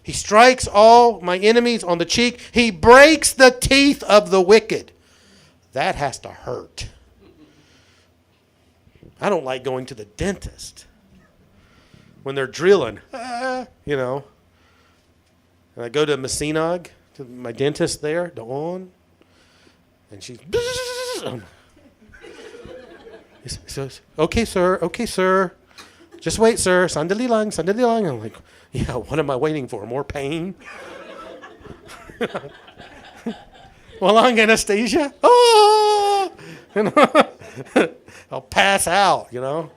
A: he strikes all my enemies on the cheek. He breaks the teeth of the wicked. That has to hurt. I don't like going to the dentist when they're drilling, And I go to Messinog, to my dentist there, Dawn. And she's, He says, okay, sir. Just wait, sir. Sandali lang. I'm like, yeah, what am I waiting for? More pain? Walang anesthesia? Oh! I'll pass out, I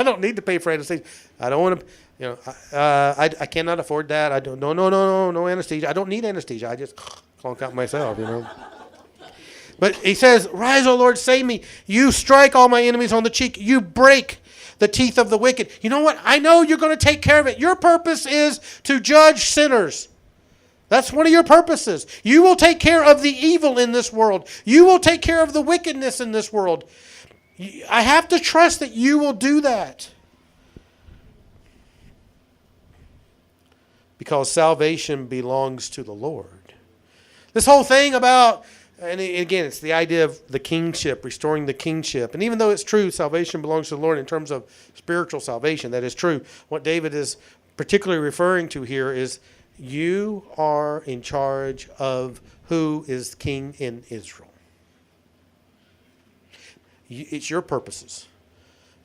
A: don't need to pay for anesthesia. I don't want to, I cannot afford that. I don't, no anesthesia. I don't need anesthesia. I just clunk out myself, But he says, rise, O Lord, save me. You strike all my enemies on the cheek. You break the teeth of the wicked. You know what? I know you're going to take care of it. Your purpose is to judge sinners. That's one of your purposes. You will take care of the evil in this world. You will take care of the wickedness in this world. I have to trust that you will do that. Because salvation belongs to the Lord. This whole thing about, and again, it's the idea of the kingship, restoring the kingship. And even though it's true, salvation belongs to the Lord in terms of spiritual salvation, that is true. What David is particularly referring to here is you are in charge of who is king in Israel. It's your purposes,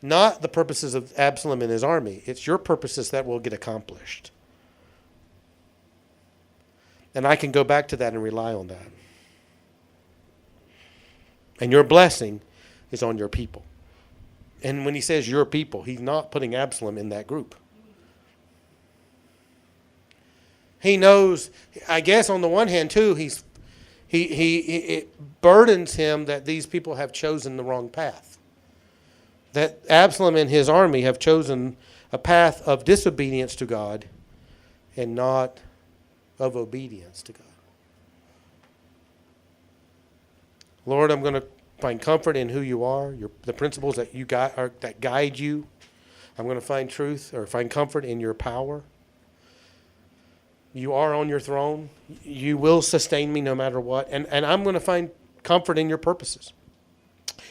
A: not the purposes of Absalom and his army. It's your purposes that will get accomplished. And I can go back to that and rely on that. And your blessing is on your people. And when he says your people, he's not putting Absalom in that group. He knows, I guess on the one hand too, it burdens him that these people have chosen the wrong path. That Absalom and his army have chosen a path of disobedience to God and not of obedience to God. Lord, I'm going to find comfort in who you are, the principles that that guide you. I'm going to find truth or find comfort in your power. You are on your throne. You will sustain me no matter what. And I'm going to find comfort in your purposes.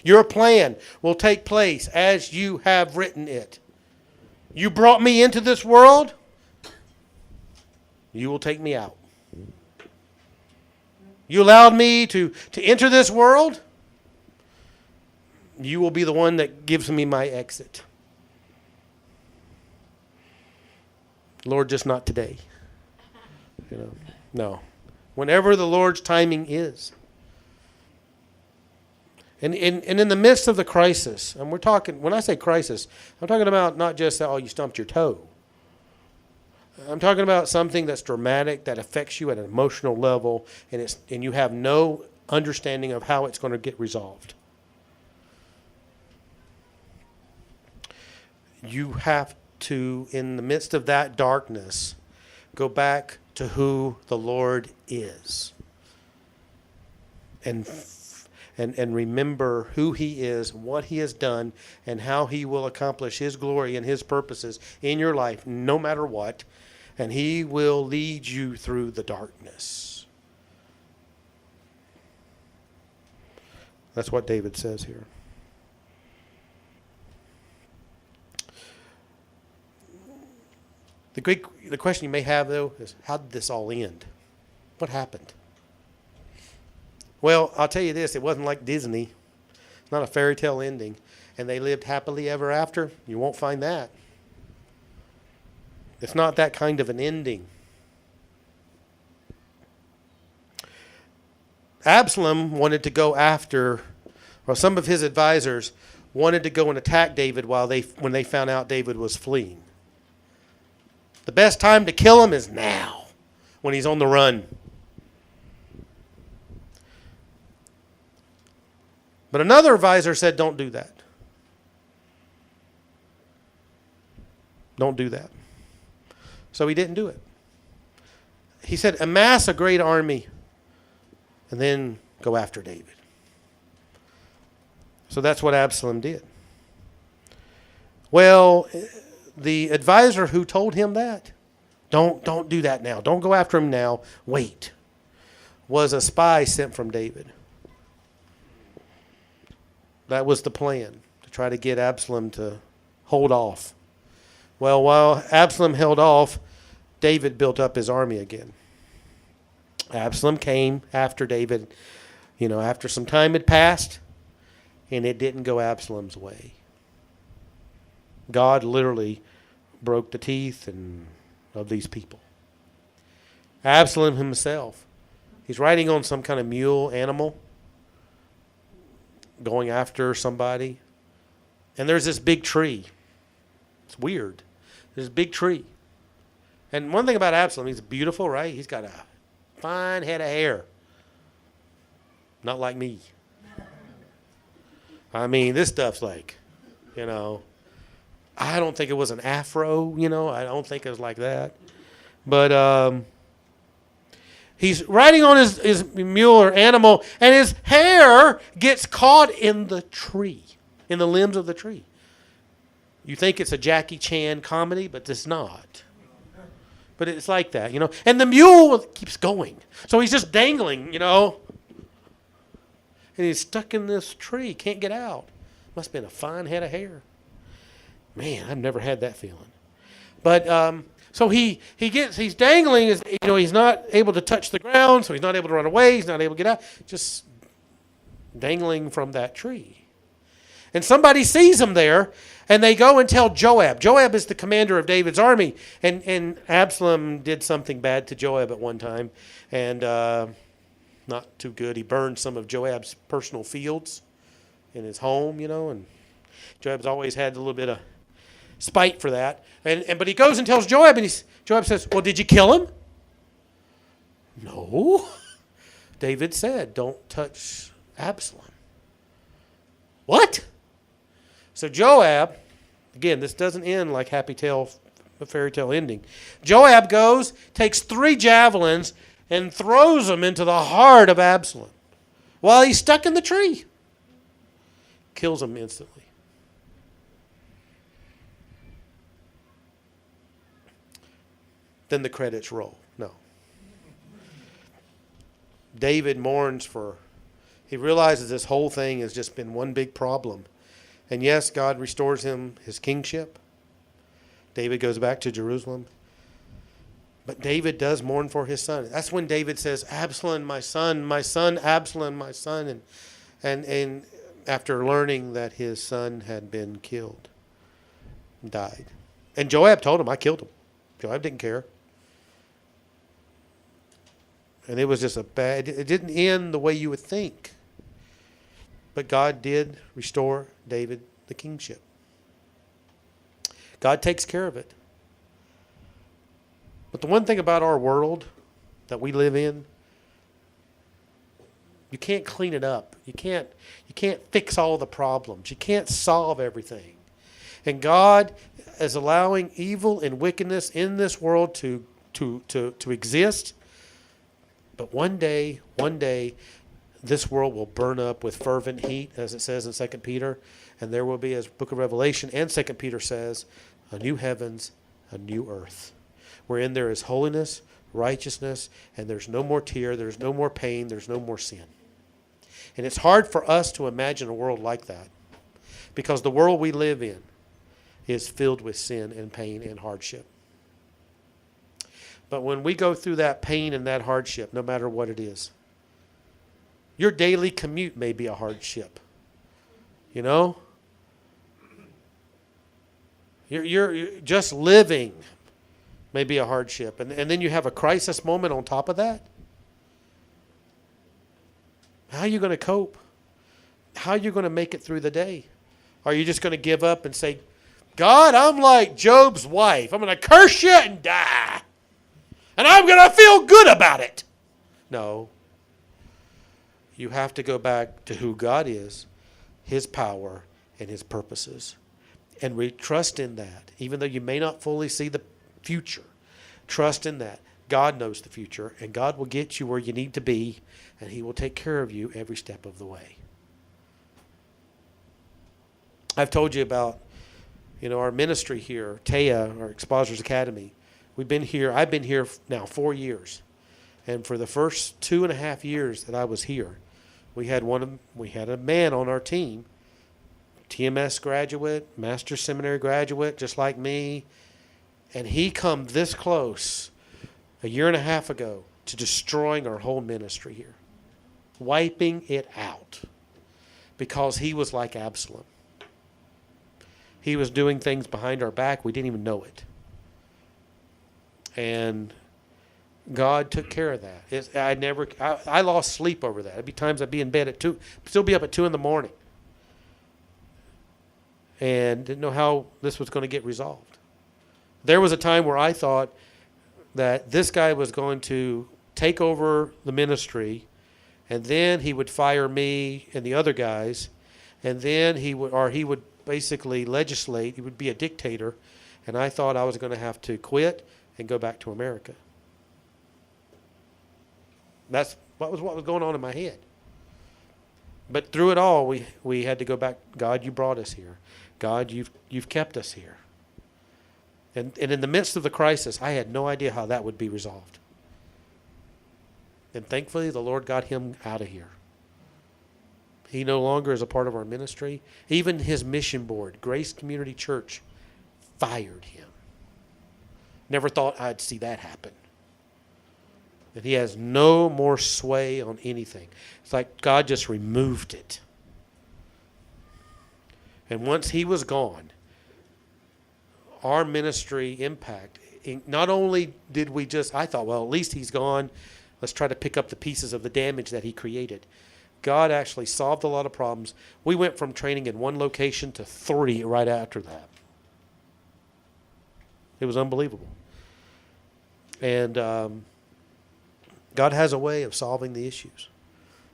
A: Your plan will take place as you have written it. You brought me into this world. You will take me out. You allowed me to enter this world. You will be the one that gives me my exit. Lord, just not today. No. Whenever the Lord's timing is. And in the midst of the crisis, and when I say crisis, I'm talking about not just that, you stumped your toe. I'm talking about something that's dramatic, that affects you at an emotional level, and you have no understanding of how it's going to get resolved. You have to, in the midst of that darkness, go back to who the Lord is. And remember who he is, what he has done, and how he will accomplish his glory and his purposes in your life, no matter what. And he will lead you through the darkness. That's what David says here. The question you may have, though, is how did this all end? What happened? Well, I'll tell you this. It wasn't like Disney. It's not a fairy tale ending. And they lived happily ever after. You won't find that. It's not that kind of an ending. Absalom wanted to go after, or some of his advisors wanted to go and attack David when they found out David was fleeing. The best time to kill him is now, when he's on the run. But another advisor said, don't do that. Don't do that. So he didn't do it. He said, amass a great army and then go after David. So that's what Absalom did. Well, the advisor who told him that, don't do that now. Don't go after him now. Wait. Was a spy sent from David. That was the plan, to try to get Absalom to hold off. Well, while Absalom held off, David built up his army again. Absalom came after David, after some time had passed, and it didn't go Absalom's way. God literally broke the teeth of these people. Absalom himself, he's riding on some kind of mule animal, going after somebody, and there's this big tree. It's weird. There's a big tree. And one thing about Absalom, he's beautiful, right? He's got a fine head of hair. Not like me. I mean, this stuff's like, I don't think it was an afro, I don't think it was like that. But he's riding on his mule or animal, and his hair gets caught in the tree, in the limbs of the tree. You think it's a Jackie Chan comedy, but it's not. But it's like that, And the mule keeps going. So he's just dangling, And he's stuck in this tree, can't get out. Must have been a fine head of hair. Man, I've never had that feeling. But so he's dangling. He's not able to touch the ground, so he's not able to run away. He's not able to get out. Just dangling from that tree. And somebody sees him there, and they go and tell Joab. Joab is the commander of David's army, and Absalom did something bad to Joab at one time, and not too good. He burned some of Joab's personal fields in his home, and Joab's always had a little bit of spite for that. But he goes and tells Joab, and Joab says, well, did you kill him? No. David said, don't touch Absalom. What? So Joab, again, this doesn't end like a fairy tale ending. Joab goes, takes 3 javelins, and throws them into the heart of Absalom while he's stuck in the tree. Kills him instantly. Then the credits roll. No. David mourns he realizes this whole thing has just been one big problem. And yes, God restores him his kingship. David goes back to Jerusalem. But David does mourn for his son. That's when David says, Absalom, my son, Absalom, my son. And after learning that his son had been killed, died. And Joab told him, I killed him. Joab didn't care. And it was just it didn't end the way you would think. But God did restore David the kingship. God takes care of it. But the one thing about our world that we live in, you can't clean it up. You can't fix all the problems. You can't solve everything. And God is allowing evil and wickedness in this world to exist. But one day, this world will burn up with fervent heat, as it says in 2 Peter. And there will be, as Book of Revelation and 2 Peter says, a new heavens, a new earth, wherein there is holiness, righteousness, and there's no more tear, there's no more pain, there's no more sin. And it's hard for us to imagine a world like that, because the world we live in is filled with sin and pain and hardship. But when we go through that pain and that hardship, no matter what it is, your daily commute may be a hardship. You're just living may be a hardship. And then you have a crisis moment on top of that. How are you going to cope? How are you going to make it through the day? Are you just going to give up and say, God, I'm like Job's wife. I'm going to curse you and die. And I'm going to feel good about it. No. You have to go back to who God is, his power, and his purposes. And we trust in that. Even though you may not fully see the future, trust in that. God knows the future, and God will get you where you need to be, and he will take care of you every step of the way. I've told you about, our ministry here, Taya, our Expositors Academy. I've been here now 4 years. And for the first 2.5 years that I was here, we had a man on our team, TMS graduate, Master's Seminary graduate, just like me. And he come this close a 1.5 years ago to destroying our whole ministry here, wiping it out. because he was like Absalom. He was doing things behind our back. We didn't even know it. And God took care of that. I lost sleep over that. There'd be times I'd be in bed at 2, still be up at 2 in the morning. And didn't know how this was going to get resolved. There was a time where I thought that this guy was going to take over the ministry, and then he would fire me and the other guys, and then he would basically legislate. He would be a dictator, and I thought I was going to have to quit and go back to America. That's what was going on in my head. But through it all, we had to go back. God, you brought us here. God, you've kept us here. And in the midst of the crisis, I had no idea how that would be resolved. And thankfully, the Lord got him out of here. He no longer is a part of our ministry. Even his mission board, Grace Community Church, fired him. Never thought I'd see that happen. And he has no more sway on anything. It's like God just removed it. And once he was gone, our ministry impact, not only did we I thought, well, at least he's gone. Let's try to pick up the pieces of the damage that he created. God actually solved a lot of problems. We went from training in 1 location to 3 right after that. It was unbelievable. And God has a way of solving the issues.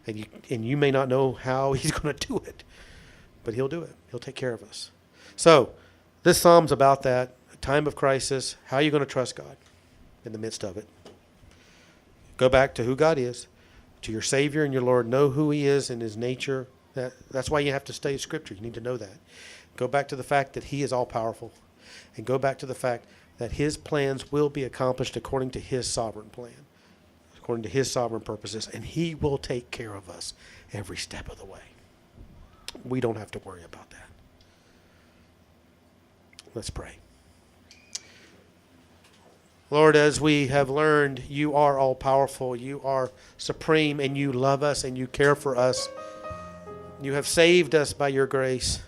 A: And you may not know how he's going to do it, but he'll do it. He'll take care of us. So this psalm's about that, a time of crisis. How are you going to trust God in the midst of it? Go back to who God is, to your Savior and your Lord. Know who he is and his nature. That's why you have to study Scripture. You need to know that. Go back to the fact that he is all-powerful. And go back to the fact that his plans will be accomplished according to his sovereign plan, according to his sovereign purposes, and he will take care of us every step of the way. We don't have to worry about that. Let's pray. Lord, as we have learned, you are all-powerful, you are supreme, and you love us and you care for us. You have saved us by your grace.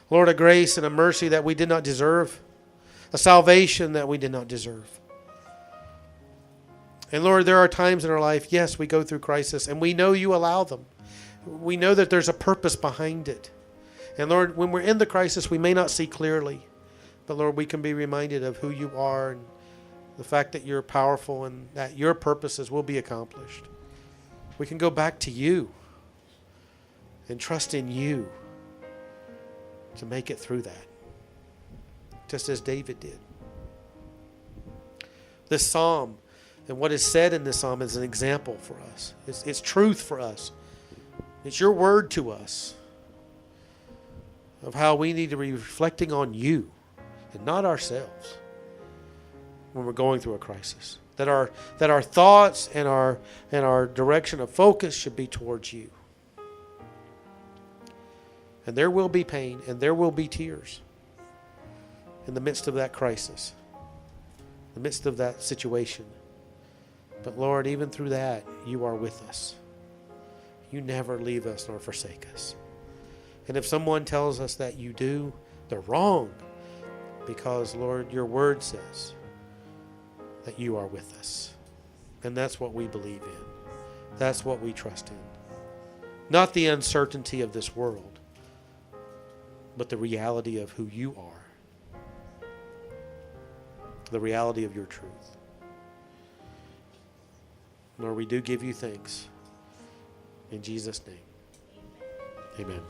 A: Lord, a grace and a mercy that we did not deserve, a salvation that we did not deserve. And Lord, there are times in our life, yes, we go through crisis, and we know you allow them. We know that there's a purpose behind it. And Lord, when we're in the crisis, we may not see clearly. But Lord, we can be reminded of who you are and the fact that you're powerful and that your purposes will be accomplished. We can go back to you and trust in you to make it through that, just as David did. This psalm and what is said in this psalm is an example for us. It's truth for us. It's your word to us of how we need to be reflecting on you and not ourselves when we're going through a crisis. That our thoughts and our direction of focus should be towards you. And there will be pain and there will be tears in the midst of that crisis, in the midst of that situation. But Lord, even through that, you are with us. You never leave us nor forsake us. And if someone tells us that you do, they're wrong. Because, Lord, your word says that you are with us. And that's what we believe in. That's what we trust in. Not the uncertainty of this world, but the reality of who you are. The reality of your truth. Lord, we do give you thanks. In Jesus' name, amen.